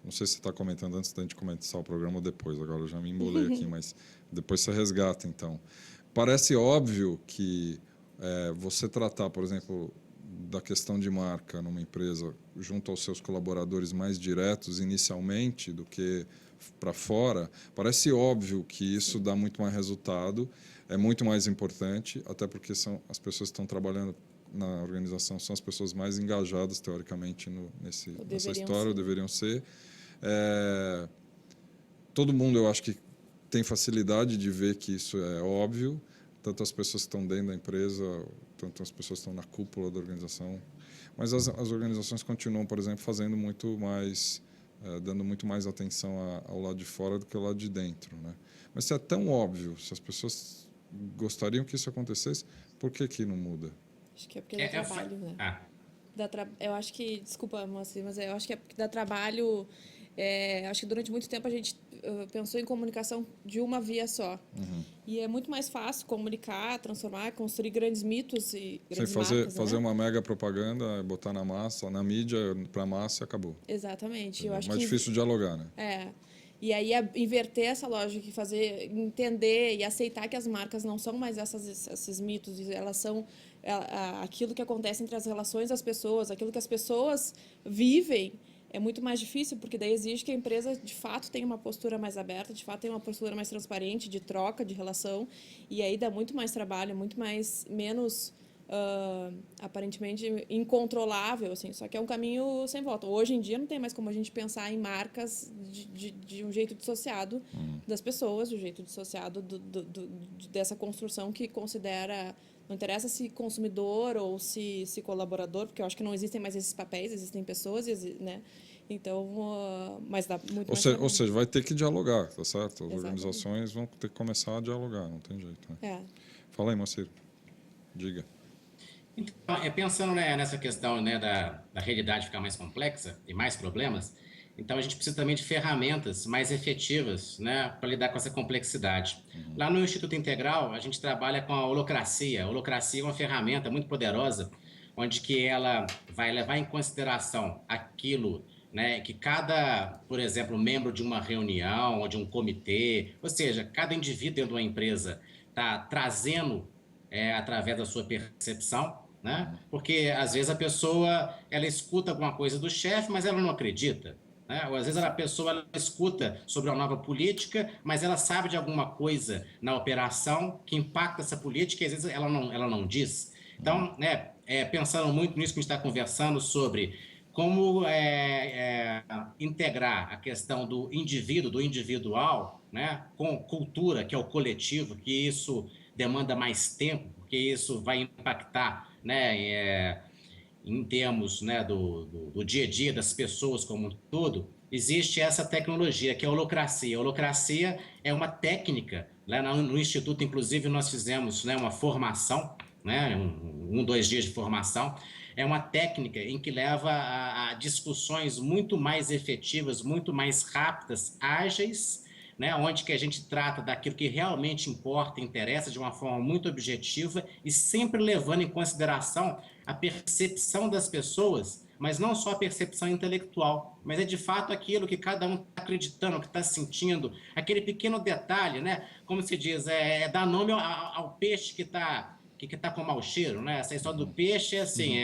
Não sei se você está comentando antes da gente começar o programa ou depois. Agora eu já me embolei aqui, mas depois você resgata, então. Parece óbvio que você tratar, por exemplo, da questão de marca numa empresa junto aos seus colaboradores mais diretos inicialmente do que para fora, parece óbvio que isso dá muito mais resultado, é muito mais importante, até porque são as pessoas que estão trabalhando na organização são as pessoas mais engajadas, teoricamente, nessa história, ou deveriam ser. Todo mundo, eu acho que tem facilidade de ver que isso é óbvio, tanto as pessoas que estão dentro da empresa, tanto as pessoas que estão na cúpula da organização. Mas as organizações continuam, por exemplo, fazendo muito mais, dando muito mais atenção ao lado de fora do que ao lado de dentro, né? Mas se é tão óbvio, se as pessoas gostariam que isso acontecesse, por que não muda? Acho que é porque dá trabalho, né? Eu acho que, desculpa, Moacir, mas eu acho que é porque dá trabalho. Acho que durante muito tempo a gente pensou em comunicação de uma via só. E é muito mais fácil comunicar, transformar, construir grandes mitos e grandes marcas, fazer uma mega propaganda, botar na massa, na mídia, para a massa e acabou. Exatamente. Eu É acho mais difícil dialogar, né? E aí inverter essa lógica e fazer entender e aceitar que as marcas não são mais esses mitos, elas são aquilo que acontece entre as relações das pessoas, aquilo que as pessoas vivem. É muito mais difícil, porque daí exige que a empresa, de fato, tenha uma postura mais aberta, de fato, tenha uma postura mais transparente, de troca, de relação, e aí dá muito mais trabalho, menos, aparentemente, incontrolável, assim, só que é um caminho sem volta. Hoje em dia não tem mais como a gente pensar em marcas de um jeito dissociado das pessoas, do jeito dissociado dessa construção que considera... Não interessa se consumidor ou se colaborador, porque eu acho que não existem mais esses papéis, existem pessoas, né? Então, mas dá muito mais trabalho. Ou seja, vai ter que dialogar, tá certo? As organizações vão ter que começar a dialogar, não tem jeito, né? Fala aí, Moacir. Diga. Então, pensando, né, nessa questão, né, da realidade ficar mais complexa e mais problemas, então a gente precisa também de ferramentas mais efetivas, né, para lidar com essa complexidade. Lá no Instituto Integral, a gente trabalha com a holocracia. A holocracia é uma ferramenta muito poderosa, onde que ela vai levar em consideração aquilo, né, que cada, por exemplo, membro de uma reunião ou de um comitê, ou seja, cada indivíduo dentro de uma empresa está trazendo através da sua percepção, né? Porque às vezes a pessoa ela escuta alguma coisa do chefe, mas ela não acredita. Né? Ou às vezes a pessoa ela escuta sobre uma nova política, mas ela sabe de alguma coisa na operação que impacta essa política e às vezes ela não diz. Então, né, pensando muito nisso que a gente está conversando sobre como integrar a questão do indivíduo, do individual, né, com cultura, que é o coletivo, que isso demanda mais tempo, porque isso vai impactar, né, em termos, né, do dia a dia das pessoas como um todo. Existe essa tecnologia, que é a holocracia. A holocracia é uma técnica. Lá no Instituto, inclusive, nós fizemos, né, uma formação, né? 2 dias de formação. É uma técnica em que leva a discussões muito mais efetivas, muito mais rápidas, ágeis, né? Onde que a gente trata daquilo que realmente importa, interessa de uma forma muito objetiva e sempre levando em consideração a percepção das pessoas, mas não só a percepção intelectual, mas é de fato aquilo que cada um está acreditando, que está sentindo, aquele pequeno detalhe, né? Como se diz, dar nome ao peixe que tá com mau cheiro, né? Essa história do peixe é assim,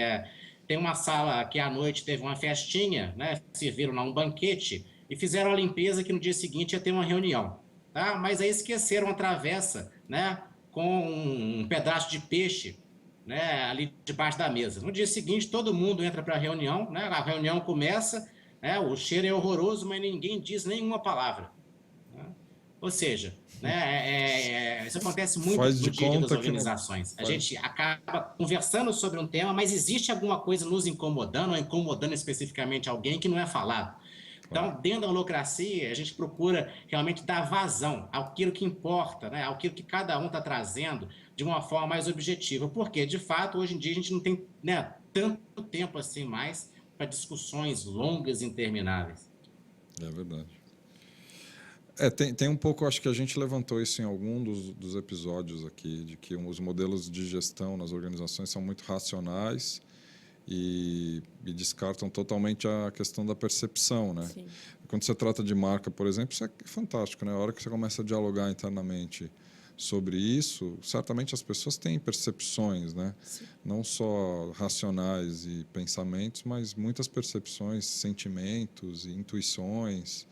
tem uma sala que à noite teve uma festinha, né? Serviram lá um banquete e fizeram a limpeza que no dia seguinte ia ter uma reunião, tá? Mas aí esqueceram a travessa, né? Com um pedaço de peixe, né? Ali debaixo da mesa. No dia seguinte todo mundo entra para a reunião, né? A reunião começa, né? O cheiro é horroroso, mas ninguém diz nenhuma palavra. Ou seja, né, isso acontece muito Faz no de dia a dia das conta que não organizações. A faz. gente acaba conversando sobre um tema, mas existe alguma coisa nos incomodando, ou incomodando especificamente alguém que não é falado. Então, dentro da holacracia, a gente procura realmente dar vazão àquilo que importa, né, àquilo que cada um está trazendo de uma forma mais objetiva. Porque, de fato, hoje em dia a gente não tem, né, tanto tempo assim mais para discussões longas e intermináveis. É verdade. Tem um pouco, acho que a gente levantou isso em algum dos episódios aqui, de que os modelos de gestão nas organizações são muito racionais e descartam totalmente a questão da percepção, né? Sim. Quando você trata de marca, por exemplo, isso é fantástico, né? A hora que você começa a dialogar internamente sobre isso, certamente as pessoas têm percepções, né? Sim. Não só racionais e pensamentos, mas muitas percepções, sentimentos e intuições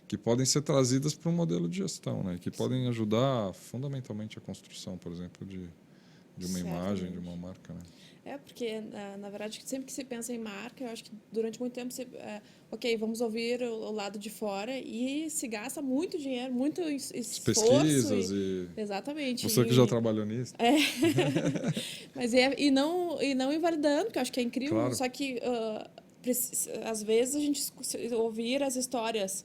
que podem ser trazidas para um modelo de gestão, né? Que podem ajudar fundamentalmente a construção, por exemplo, de uma imagem, de uma marca, né? Porque, na verdade, sempre que se pensa em marca, eu acho que durante muito tempo ok, vamos ouvir o lado de fora e se gasta muito dinheiro, muito esforço. Pesquisas Exatamente. Você que já trabalhou nisso. Mas e não invalidando, que eu acho que é incrível, claro. Só que às vezes a gente ouvir as histórias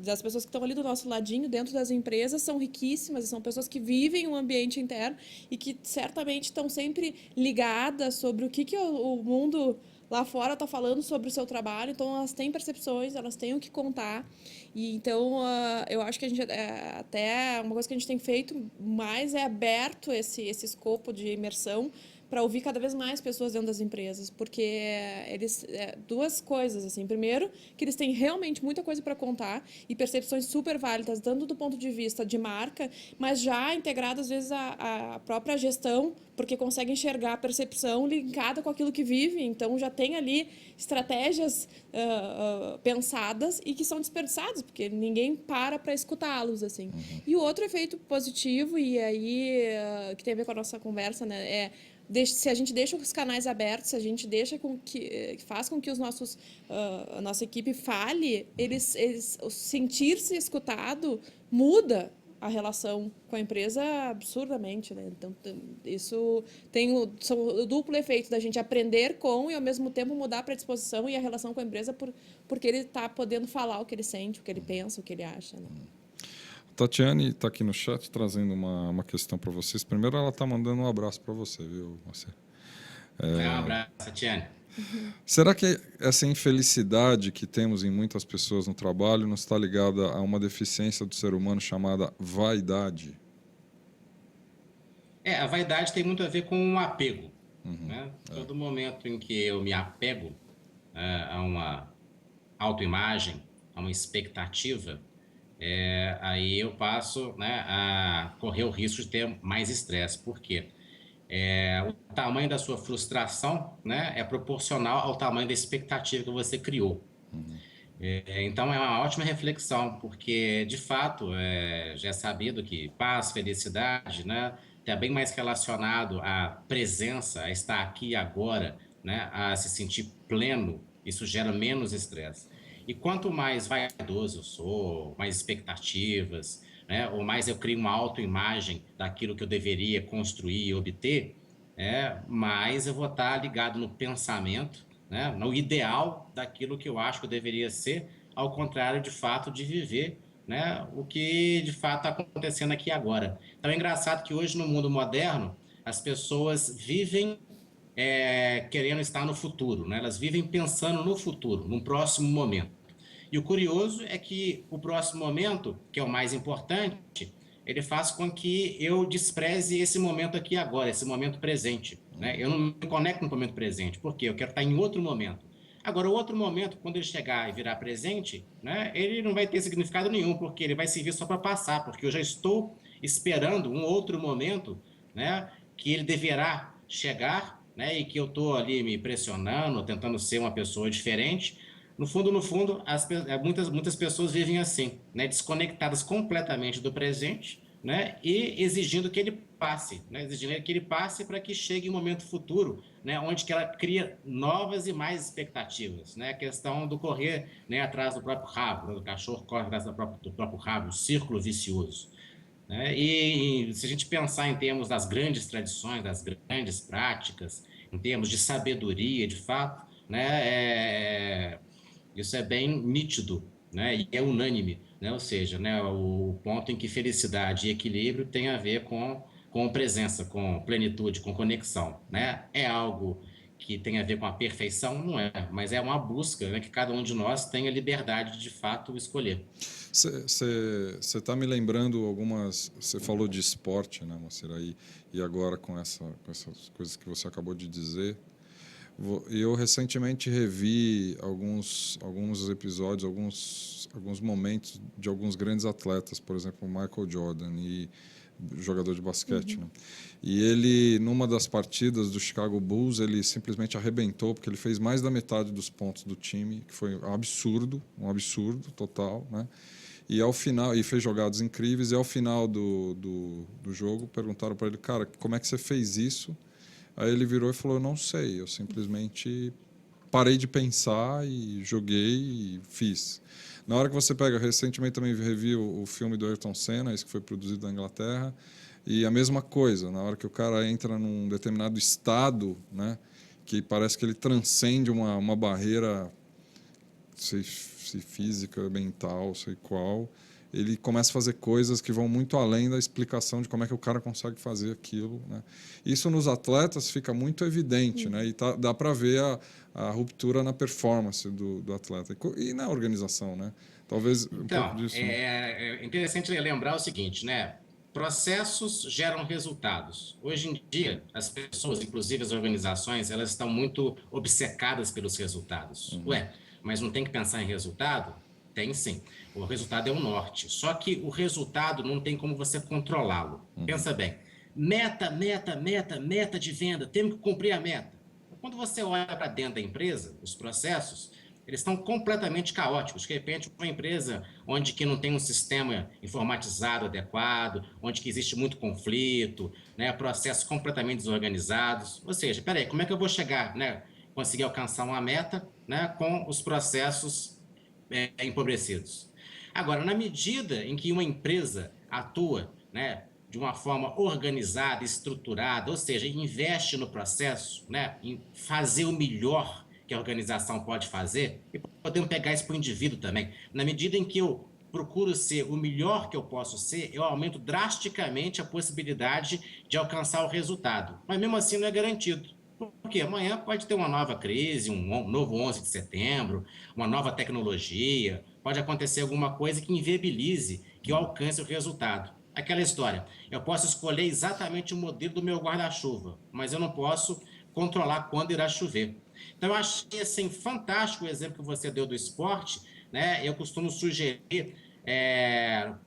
das pessoas que estão ali do nosso ladinho, dentro das empresas, são riquíssimas, e são pessoas que vivem um ambiente interno e que certamente estão sempre ligadas sobre o que o mundo lá fora está falando sobre o seu trabalho. Então, elas têm percepções, elas têm o que contar. E então, eu acho que a gente, até uma coisa que a gente tem feito mais é aberto esse escopo de imersão para ouvir cada vez mais pessoas dentro das empresas, porque eles duas coisas assim. Primeiro, que eles têm realmente muita coisa para contar e percepções super válidas, tanto do ponto de vista de marca, mas já integrado às vezes a própria gestão, porque consegue enxergar a percepção linkada com aquilo que vive. Então já tem ali estratégias pensadas e que são desperdiçadas, porque ninguém para escutá-los assim. E o outro efeito positivo, e aí que tem a ver com a nossa conversa, né, se a gente deixa os canais abertos, se a gente deixa faz com que a nossa equipe fale, eles sentir-se escutado muda a relação com a empresa absurdamente, né? Então, isso tem o duplo efeito da gente aprender com e, ao mesmo tempo, mudar a predisposição e a relação com a empresa porque ele está podendo falar o que ele sente, o que ele pensa, o que ele acha, né? Tatiane está aqui no chat trazendo uma questão para vocês. Primeiro, ela está mandando um abraço para você, viu, Marcelo? Um abraço, Tatiane. Será que essa infelicidade que temos em muitas pessoas no trabalho não está ligada a uma deficiência do ser humano chamada vaidade? A vaidade tem muito a ver com um apego. Né? Todo momento em que eu me apego a uma autoimagem, a uma expectativa, aí eu passo, né, a correr o risco de ter mais estresse. Por quê? O tamanho da sua frustração, né, é proporcional ao tamanho da expectativa que você criou. Então, é uma ótima reflexão, porque, de fato, já é sabido que paz, felicidade, né, está bem mais relacionado à presença, a estar aqui agora, né, a se sentir pleno. Isso gera menos estresse. E quanto mais vaidoso eu sou, mais expectativas, né, ou mais eu crio uma autoimagem daquilo que eu deveria construir e obter, mais eu vou estar ligado no pensamento, né, no ideal daquilo que eu acho que eu deveria ser, ao contrário, de fato, de viver, né, o que de fato está acontecendo aqui agora. Então é engraçado que hoje, no mundo moderno, as pessoas vivem querendo estar no futuro, né? Elas vivem pensando no futuro, num próximo momento. E o curioso é que o próximo momento, que é o mais importante, ele faz com que eu despreze esse momento aqui agora, esse momento presente, né? Eu não me conecto no momento presente, porque eu quero estar em outro momento. Agora, o outro momento, quando ele chegar e virar presente, né, ele não vai ter significado nenhum, porque ele vai servir só para passar, porque eu já estou esperando um outro momento, né, que ele deverá chegar, né, e que eu estou ali me pressionando, tentando ser uma pessoa diferente. No fundo, muitas pessoas vivem assim, né, desconectadas completamente do presente, né, e exigindo que ele passe, né, exigindo que ele passe para que chegue um momento futuro, né, onde que ela cria novas e mais expectativas, né, a questão do correr, né, atrás do próprio rabo, né, do cachorro corre atrás do próprio rabo, o círculo vicioso, né, e se a gente pensar em termos das grandes tradições, das grandes práticas, em termos de sabedoria, de fato, né, isso é bem nítido, né, e é unânime, né, ou seja, né, o ponto em que felicidade e equilíbrio tem a ver com presença, com plenitude, com conexão, né? É algo que tem a ver com a perfeição? Não é, mas é uma busca, né, que cada um de nós tem a liberdade de fato escolher. Você está me lembrando algumas. Você falou de esporte, né, Moacir? E agora com essas coisas que você acabou de dizer. Eu recentemente revi alguns episódios, alguns momentos de alguns grandes atletas, por exemplo, Michael Jordan e jogador de basquete, né? E ele, numa das partidas do Chicago Bulls, ele simplesmente arrebentou porque ele fez mais da metade dos pontos do time, que foi um absurdo total, né? E ao final, e fez jogadas incríveis, e ao final do jogo perguntaram para ele, cara, como é que você fez isso? Aí ele virou e falou, eu não sei, eu simplesmente parei de pensar e joguei e fiz. Na hora que você pega, recentemente também revi o filme do Ayrton Senna, esse que foi produzido na Inglaterra, e a mesma coisa, na hora que o cara entra num determinado estado, né, que parece que ele transcende uma barreira, sei se física, mental, sei qual, ele começa a fazer coisas que vão muito além da explicação de como é que o cara consegue fazer aquilo, né? Isso nos atletas fica muito evidente, né? E dá para ver a ruptura na performance do atleta e na organização, né? Talvez um pouco Então, disso. Né? é interessante lembrar o seguinte, né? Processos geram resultados. Hoje em dia, as pessoas, inclusive as organizações, elas estão muito obcecadas pelos resultados. Ué, mas não tem que pensar em resultado? Tem sim. O resultado é o norte. Só que o resultado não tem como você controlá-lo. Pensa bem. Meta, meta, meta, meta de venda. Temos que cumprir a meta. Quando você olha para dentro da empresa, os processos, eles estão completamente caóticos. De repente, uma empresa onde que não tem um sistema informatizado adequado, onde que existe muito conflito, né, processos completamente desorganizados. Ou seja, peraí, como é que eu vou chegar, né, conseguir alcançar uma meta, né, com os processos empobrecidos? Agora, na medida em que uma empresa atua, né, de uma forma organizada, estruturada, ou seja, investe no processo, né, em fazer o melhor que a organização pode fazer, e podemos pegar isso para o indivíduo também. Na medida em que eu procuro ser o melhor que eu posso ser, eu aumento drasticamente a possibilidade de alcançar o resultado. Mas mesmo assim não é garantido. Porque amanhã pode ter uma nova crise, um novo 11 de setembro, uma nova tecnologia, pode acontecer alguma coisa que inviabilize que eu alcance o resultado. Aquela história, eu posso escolher exatamente o modelo do meu guarda-chuva, mas eu não posso controlar quando irá chover. Então, eu achei assim, fantástico o exemplo que você deu do esporte, né? Eu costumo sugerir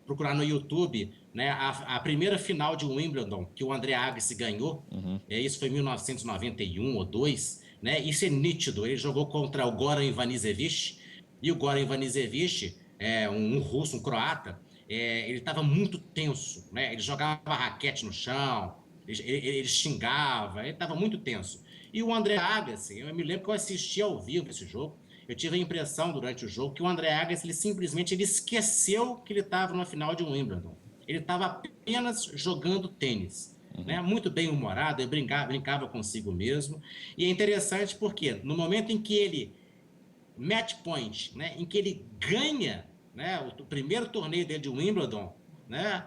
procurar no YouTube, né, a primeira final de Wimbledon que o André Agassi ganhou. Isso foi em 1991 ou 2, né? Isso é nítido. Ele jogou contra o Goran Ivanisevic, e o Goran Ivanisevic, um russo, um croata, ele estava muito tenso, né? Ele jogava raquete no chão, ele xingava, ele estava muito tenso. E o André Agassi, eu me lembro que eu assisti ao vivo esse jogo, eu tive a impressão durante o jogo que o André Agassi, ele simplesmente esqueceu que ele estava na final de um Wimbledon. Ele estava apenas jogando tênis, né? Muito bem humorado, ele brincava consigo mesmo. E é interessante porque no momento em que ele match point, né, em que ele ganha, né, o primeiro torneio dele de Wimbledon, né,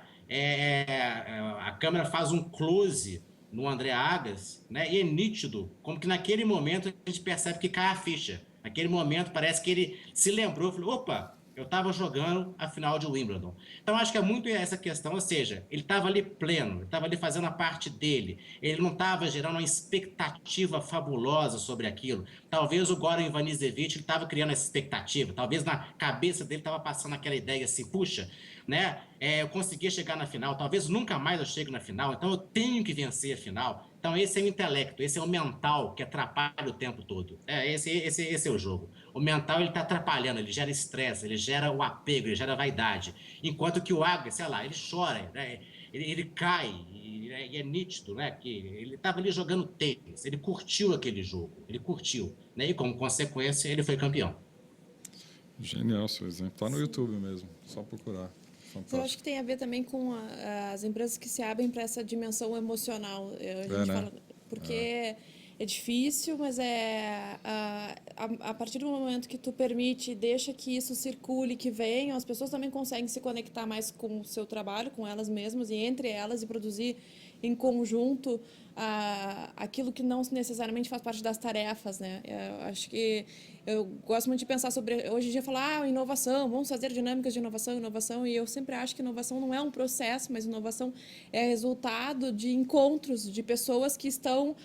a câmera faz um close no André Agassi, né? E é nítido, como que naquele momento a gente percebe que cai a ficha. Naquele momento parece que ele se lembrou, falou, opa, eu estava jogando a final de Wimbledon. Então acho que é muito essa questão, ou seja, ele estava ali pleno, ele estava ali fazendo a parte dele, ele não estava gerando uma expectativa fabulosa sobre aquilo. Talvez o Goran Ivanisevic estava criando essa expectativa, talvez na cabeça dele estava passando aquela ideia assim, puxa, né? Eu consegui chegar na final, talvez nunca mais eu chegue na final, então eu tenho que vencer a final. Então esse é o intelecto, esse é o mental que atrapalha o tempo todo. Esse é o jogo. O mental ele está atrapalhando, ele gera estresse, ele gera o apego, ele gera vaidade. Enquanto que o Agassi, sei lá, ele chora, né? Ele cai, e é nítido, né? Que ele estava ali jogando tênis, ele curtiu aquele jogo, ele curtiu, né? E como consequência ele foi campeão. Genial seu exemplo. Está no YouTube mesmo, só procurar. Eu acho que tem a ver também com as empresas que se abrem para essa dimensão emocional. A gente fala, porque é difícil, mas a partir do momento que tu permite e deixa que isso circule, que venham, as pessoas também conseguem se conectar mais com o seu trabalho, com elas mesmas e entre elas e produzir em conjunto aquilo que não necessariamente faz parte das tarefas, né? Eu acho que eu gosto muito de pensar sobre hoje em dia falar inovação, vamos fazer dinâmicas de inovação, e eu sempre acho que inovação não é um processo, mas inovação é resultado de encontros de pessoas que estão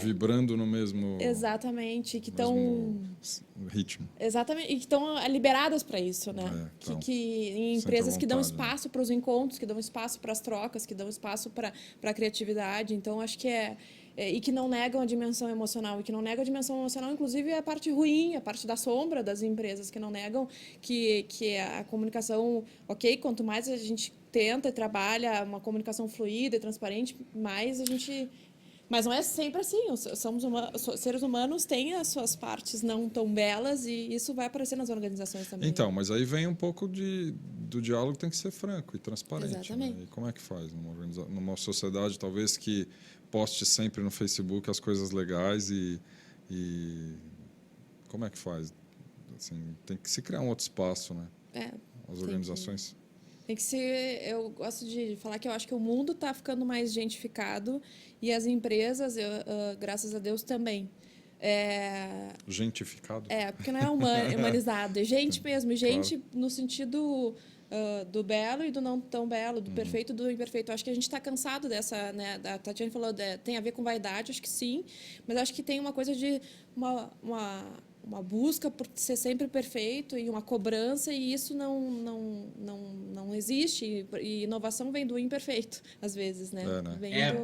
vibrando no mesmo que estão ritmo. Exatamente, e que estão liberadas para isso, né? Então, em empresas que dão espaço para os encontros, que dão espaço para as trocas, que dão espaço para a criatividade. Então, acho que e que não negam a dimensão emocional. E que não negam a dimensão emocional, inclusive, é a parte ruim, a parte da sombra das empresas, que não negam que a comunicação, ok, quanto mais a gente tenta e trabalha uma comunicação fluida e transparente, mais a gente... Mas não é sempre assim. Seres humanos têm as suas partes não tão belas e isso vai aparecer nas organizações também. Então, mas aí vem um pouco do diálogo, tem que ser franco e transparente. Exatamente. Né? E como é que faz numa sociedade talvez que poste sempre no Facebook as coisas legais e como é que faz? Assim, tem que se criar um outro espaço, né? As organizações... Tem que ser... Eu gosto de falar que eu acho que o mundo está ficando mais gentificado e as empresas, graças a Deus, também. Gentificado? Porque não é humanizado. É gente mesmo. Gente claro. No sentido do belo e do não tão belo, do perfeito e do imperfeito. Eu acho que a gente está cansado dessa... Né, a Tatiana falou, tem a ver com vaidade, acho que sim. Mas acho que tem uma coisa de... uma busca por ser sempre perfeito e uma cobrança, e isso não existe. E inovação vem do imperfeito, às vezes, né?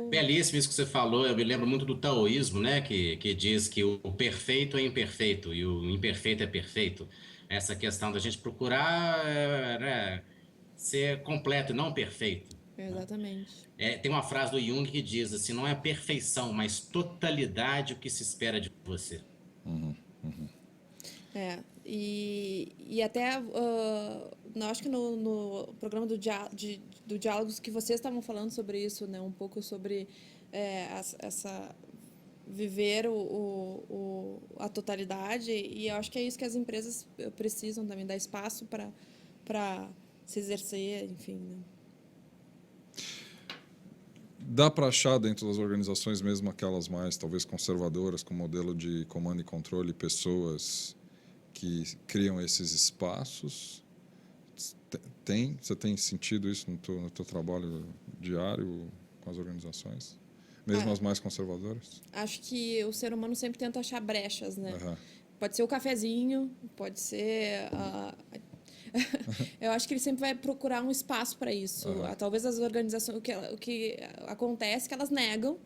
Belíssimo isso que você falou. Eu me lembro muito do taoísmo, né? Que diz que o perfeito é imperfeito e o imperfeito é perfeito. Essa questão da gente procurar ser completo e não perfeito. Exatamente. Tem uma frase do Jung que diz assim, não é perfeição, mas totalidade o que se espera de você. E até acho que no programa do Diálogos que vocês estavam falando sobre isso, né, um pouco sobre essa viver a totalidade, e eu acho que é isso que as empresas precisam também, dar espaço para se exercer, enfim, né? Dá para achar dentro das organizações, mesmo aquelas mais talvez conservadoras, com modelo de comando e controle, pessoas que criam esses espaços? Você tem sentido isso no teu trabalho diário com as organizações? Mesmo as mais conservadoras? Acho que o ser humano sempre tenta achar brechas, né? Pode ser o cafezinho, pode ser... Eu acho que ele sempre vai procurar um espaço para isso. Talvez as organizações... O que acontece é que elas negam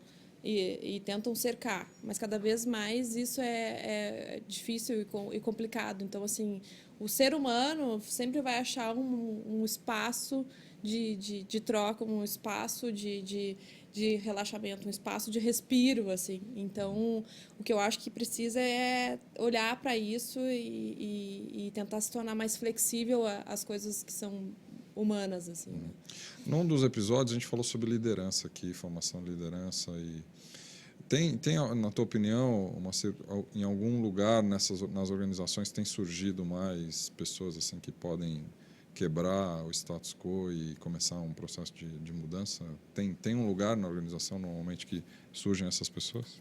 e tentam cercar, mas cada vez mais isso é difícil e complicado. Então, assim, o ser humano sempre vai achar um espaço de troca, um espaço de relaxamento, um espaço de respiro, assim. Então, o que eu acho que precisa é olhar para isso e tentar se tornar mais flexível às coisas que são humanas, assim. Né? Num dos episódios a gente falou sobre liderança aqui, formação de liderança e tem na tua opinião em algum lugar nas organizações tem surgido mais pessoas assim que podem quebrar o status quo e começar um processo de mudança? Tem um lugar na organização, normalmente, que surgem essas pessoas?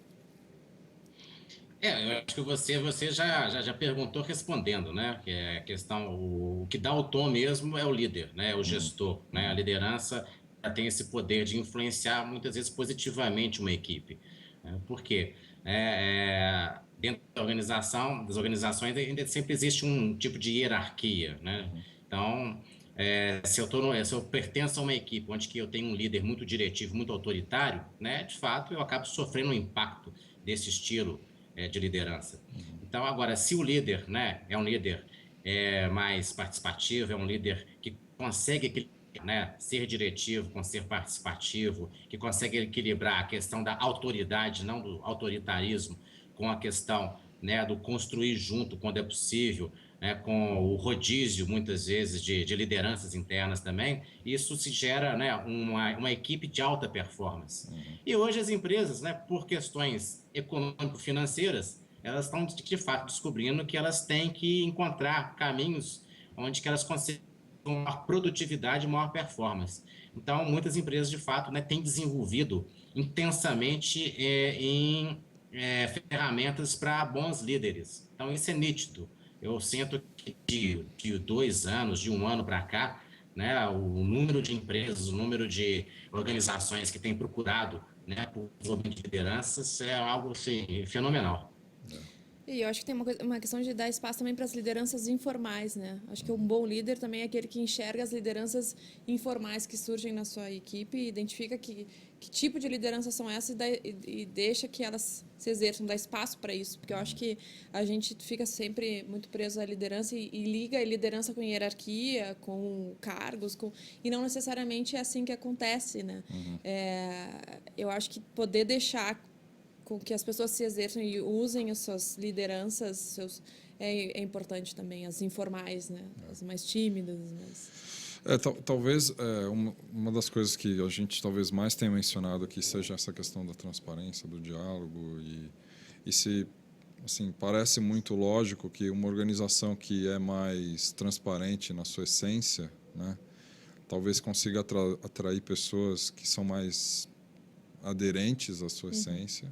Eu acho que você já perguntou respondendo, né? Que é a questão, o que dá o tom mesmo é o líder, né? O gestor, né? A liderança tem esse poder de influenciar muitas vezes positivamente uma equipe. Né? Por quê? Dentro da organização, das organizações, ainda sempre existe um tipo de hierarquia, né? Então, se eu pertenço a uma equipe onde que eu tenho um líder muito diretivo, muito autoritário, né? De fato, eu acabo sofrendo um impacto desse estilo de liderança. Então, agora, se o líder, né, é um líder mais participativo, é um líder que consegue equilibrar, né, ser diretivo com ser participativo, que consegue equilibrar a questão da autoridade, não do autoritarismo, com a questão, né, do construir junto quando é possível, né, com o rodízio, muitas vezes, de lideranças internas também, isso se gera, né, uma equipe de alta performance. E hoje as empresas, né, por questões econômico-financeiras, elas estão, de fato, descobrindo que elas têm que encontrar caminhos onde que elas conseguem maior produtividade e maior performance. Então, muitas empresas, de fato, né, têm desenvolvido intensamente em ferramentas para bons líderes. Então, isso é nítido. Eu sinto que de 2 anos, de 1 ano para cá, né, o número de empresas, o número de organizações que têm procurado, né, por desenvolvimento de lideranças é algo assim, fenomenal. E eu acho que tem uma questão de dar espaço também para as lideranças informais, né? Acho que um bom líder também é aquele que enxerga as lideranças informais que surgem na sua equipe e identifica que tipo de liderança são essas e deixa que elas se exerçam, dá espaço para isso. Porque eu acho que a gente fica sempre muito preso à liderança e liga a liderança com hierarquia, com cargos, e não necessariamente é assim que acontece, né? Eu acho que poder deixar com que as pessoas se exerçam e usem as suas lideranças é importante também, as informais, né? As mais tímidas. Talvez uma das coisas que a gente talvez mais tenha mencionado aqui seja essa questão da transparência, do diálogo e se assim parece muito lógico que uma organização que é mais transparente na sua essência, né, talvez consiga atrair pessoas que são mais aderentes à sua essência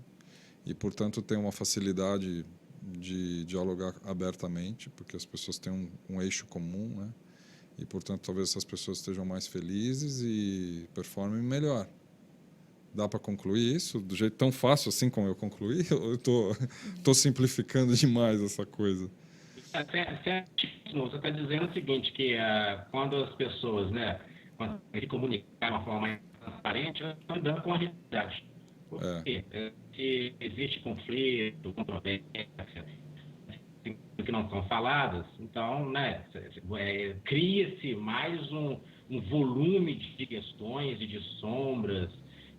e, portanto, tem uma facilidade de dialogar abertamente, porque as pessoas têm um eixo comum, né? E, portanto, talvez essas pessoas estejam mais felizes e performem melhor. Dá para concluir isso do jeito tão fácil assim como eu concluí? Ou eu tô simplificando demais essa coisa? Você está dizendo o seguinte, que quando as pessoas, né, conseguem comunicar de uma forma mais transparente, elas estão lidando com a realidade. Porque se existe conflito, controvérsia, que não são faladas, então, né, cria-se mais um volume de questões e de sombras,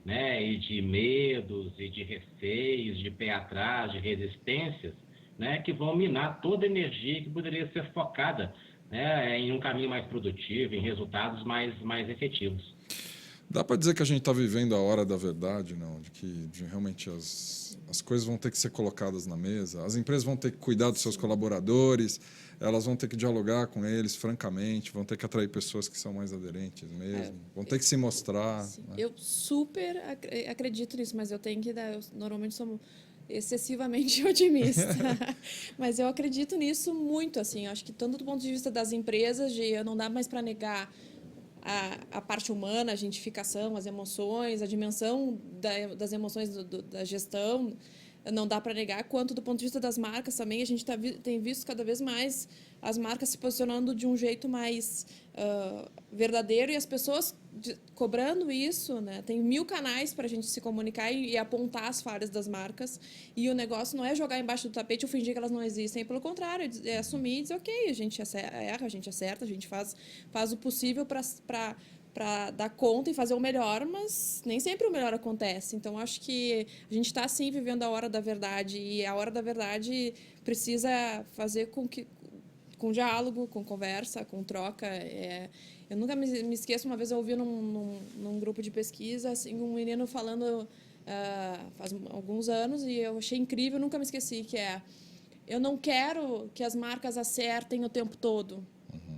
né, e de medos e de receios, de pé atrás, de resistências, né, que vão minar toda a energia que poderia ser focada, né, em um caminho mais produtivo, em resultados mais efetivos. Dá para dizer que a gente está vivendo a hora da verdade, não? De que realmente as coisas vão ter que ser colocadas na mesa, as empresas vão ter que cuidar dos seus colaboradores, elas vão ter que dialogar com eles francamente, vão ter que atrair pessoas que são mais aderentes mesmo, vão ter que se mostrar. Né? Eu super acredito nisso, mas eu tenho que dar. Eu normalmente sou excessivamente otimista, mas eu acredito nisso muito, assim. Acho que tanto do ponto de vista das empresas, não dá mais para negar a parte humana, a gentificação, as emoções, a dimensão das emoções da gestão, não dá para negar, quanto do ponto de vista das marcas também, a gente tem visto cada vez mais as marcas se posicionando de um jeito mais verdadeiro e as pessoas cobrando isso, né? Tem 1000 canais para a gente se comunicar e apontar as falhas das marcas, e o negócio não é jogar embaixo do tapete ou fingir que elas não existem, pelo contrário, é assumir e dizer, ok, a gente erra, a gente acerta, a gente faz o possível para dar conta e fazer o melhor, mas nem sempre o melhor acontece. Então, acho que a gente está, sim, vivendo a hora da verdade, e a hora da verdade precisa fazer com diálogo, com conversa, com troca. Eu nunca me esqueço, uma vez eu ouvi num grupo de pesquisa assim, um menino falando faz alguns anos, e eu achei incrível, nunca me esqueci, que eu não quero que as marcas acertem o tempo todo.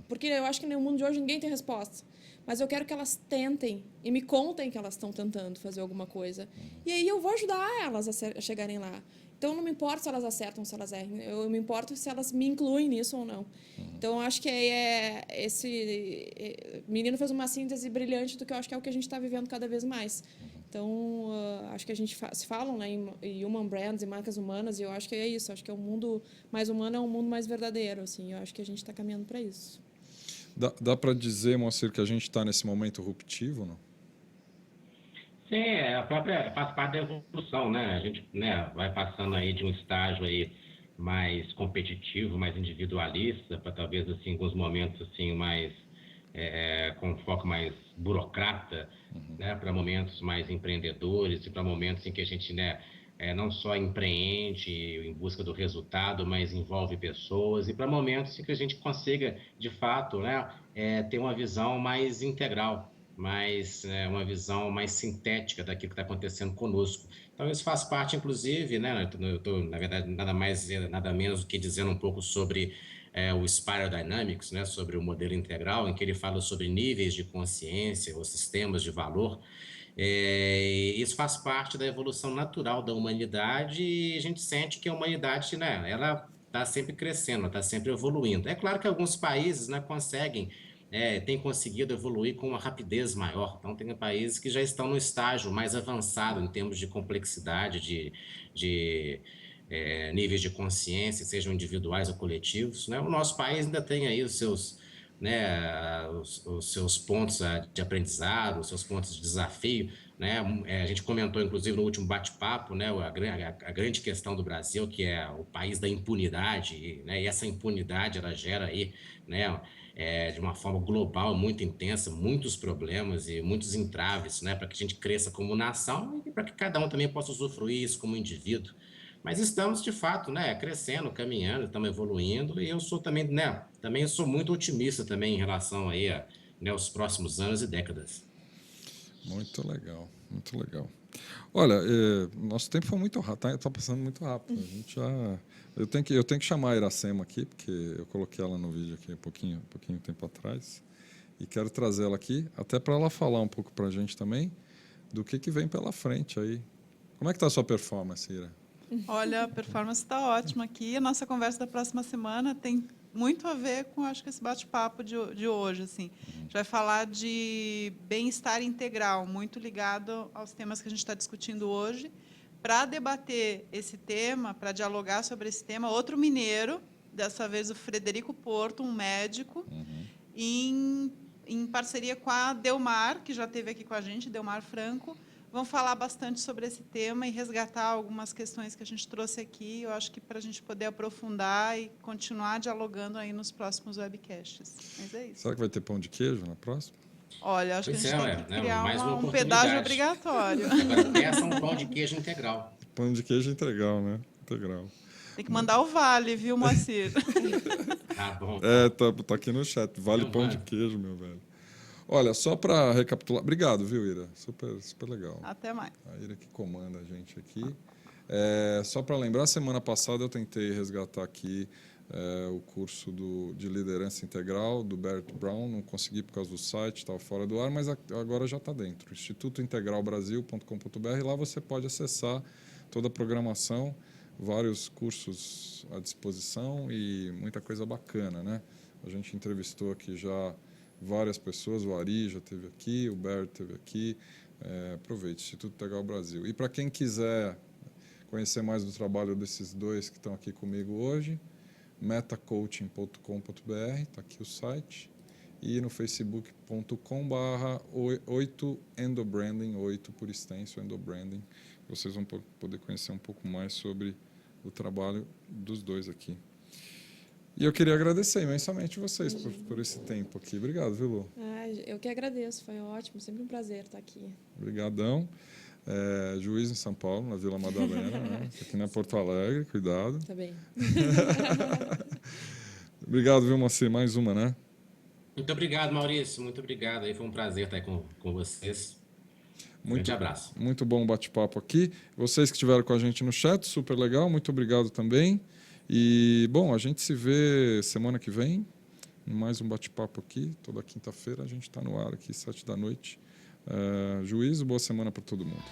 Porque eu acho que no mundo de hoje ninguém tem resposta. Mas eu quero que elas tentem e me contem que elas estão tentando fazer alguma coisa. E aí eu vou ajudar elas a chegarem lá. Então, não me importa se elas acertam ou se elas erram. Eu me importo se elas me incluem nisso ou não. Então, eu acho que esse menino fez uma síntese brilhante do que eu acho que é o que a gente está vivendo cada vez mais. Então, acho que a gente se falam, né, em human brands e marcas humanas, e eu acho que é isso. Acho que o mundo mais humano é um mundo mais verdadeiro. Assim, eu acho que a gente está caminhando para isso. Dá para dizer, Moacir, que a gente está nesse momento ruptivo, não? Sim, a própria faz parte da evolução, né? A gente, né, vai passando aí de um estágio aí mais competitivo, mais individualista, para talvez assim alguns momentos assim mais com um foco mais burocrata, né? Para momentos mais empreendedores e para momentos em que a gente, né, não só empreende em busca do resultado, mas envolve pessoas e para momentos em que a gente consiga, de fato, né, ter uma visão mais integral, mais uma visão mais sintética daquilo que está acontecendo conosco. Então isso faz parte, inclusive, né? Eu estou, na verdade, nada mais nada menos do que dizendo um pouco sobre o Spiral Dynamics, né? Sobre o modelo integral, em que ele fala sobre níveis de consciência ou sistemas de valor. Isso faz parte da evolução natural da humanidade e a gente sente que a humanidade, né? Ela está sempre crescendo, está sempre evoluindo. É claro que alguns países, né, conseguem tem conseguido evoluir com uma rapidez maior. Então, tem países que já estão no estágio mais avançado em termos de complexidade, de níveis de consciência, sejam individuais ou coletivos, né? O nosso país ainda tem aí os seus, né, os seus pontos de aprendizado, os seus pontos de desafio, né? A gente comentou, inclusive, no último bate-papo, né, a grande questão do Brasil, que é o país da impunidade, né? E essa impunidade ela gera aí, né, de uma forma global, muito intensa, muitos problemas e muitos entraves, né, para que a gente cresça como nação e para que cada um também possa usufruir isso como indivíduo. Mas estamos, de fato, né, crescendo, caminhando, estamos evoluindo e eu sou também, né, também sou muito otimista também em relação aí né, aos próximos anos e décadas. Muito legal, muito legal. Olha, nosso tempo foi muito rápido, tá passando muito rápido. A gente já, eu tenho que chamar a Iracema aqui, porque eu coloquei ela no vídeo aqui um pouquinho tempo atrás, e quero trazê-la aqui, até para ela falar um pouco para a gente também do que vem pela frente aí. Como é que está a sua performance, Ira? Olha, a performance está ótima aqui. A nossa conversa da próxima semana tem muito a ver com, acho que, esse bate-papo de hoje. Assim. A gente vai falar de bem-estar integral, muito ligado aos temas que a gente está discutindo hoje. Para debater esse tema, para dialogar sobre esse tema, outro mineiro, dessa vez o Frederico Porto, um médico, em parceria com a Delmar, que já esteve aqui com a gente, Delmar Franco, vão falar bastante sobre esse tema e resgatar algumas questões que a gente trouxe aqui. Eu acho que para a gente poder aprofundar e continuar dialogando aí nos próximos webcasts. Mas é isso. Será que vai ter pão de queijo na próxima? Olha, acho que a gente tem que criar mais uma um pedágio obrigatório. Agora peça um pão de queijo integral. Pão de queijo integral, né? Integral. Tem que mandar o vale, viu, Moacir? Tá bom. Tá aqui no chat. Vale pão de queijo, meu velho. Olha, só para recapitular. Obrigado, viu, Ira? Super, super legal. Até mais. A Ira que comanda a gente aqui. Só para lembrar, semana passada eu tentei resgatar aqui o curso de liderança integral do Bert Brown. Não consegui por causa do site, estava fora do ar, mas agora já está dentro. institutointegralbrasil.com.br. Lá você pode acessar toda a programação, vários cursos à disposição e muita coisa bacana, né? A gente entrevistou aqui já várias pessoas, o Ari já esteve aqui, o Bert esteve aqui. Aproveite, Instituto Integral Brasil. E para quem quiser conhecer mais do trabalho desses dois que estão aqui comigo hoje, metacoaching.com.br, está aqui o site, e no facebook.com/8endobranding, 8 por extenso, endobranding. Vocês vão poder conhecer um pouco mais sobre o trabalho dos dois aqui. E eu queria agradecer imensamente vocês por esse tempo aqui. Obrigado, viu, Lu? Eu que agradeço, foi ótimo, sempre um prazer estar aqui. Obrigadão. Juiz em São Paulo, na Vila Madalena, né? Aqui na Porto Alegre, cuidado. Tá bem. Obrigado, viu, Moacir? Mais uma, né? Muito obrigado, Maurício. Muito obrigado. Aí foi um prazer estar com vocês. Grande abraço. Muito bom o bate-papo aqui. Vocês que estiveram com a gente no chat, super legal. Muito obrigado também. E, bom, a gente se vê semana que vem Mais um bate-papo aqui. Toda quinta-feira a gente está no ar aqui, 7 da noite. Juízo, boa semana para todo mundo.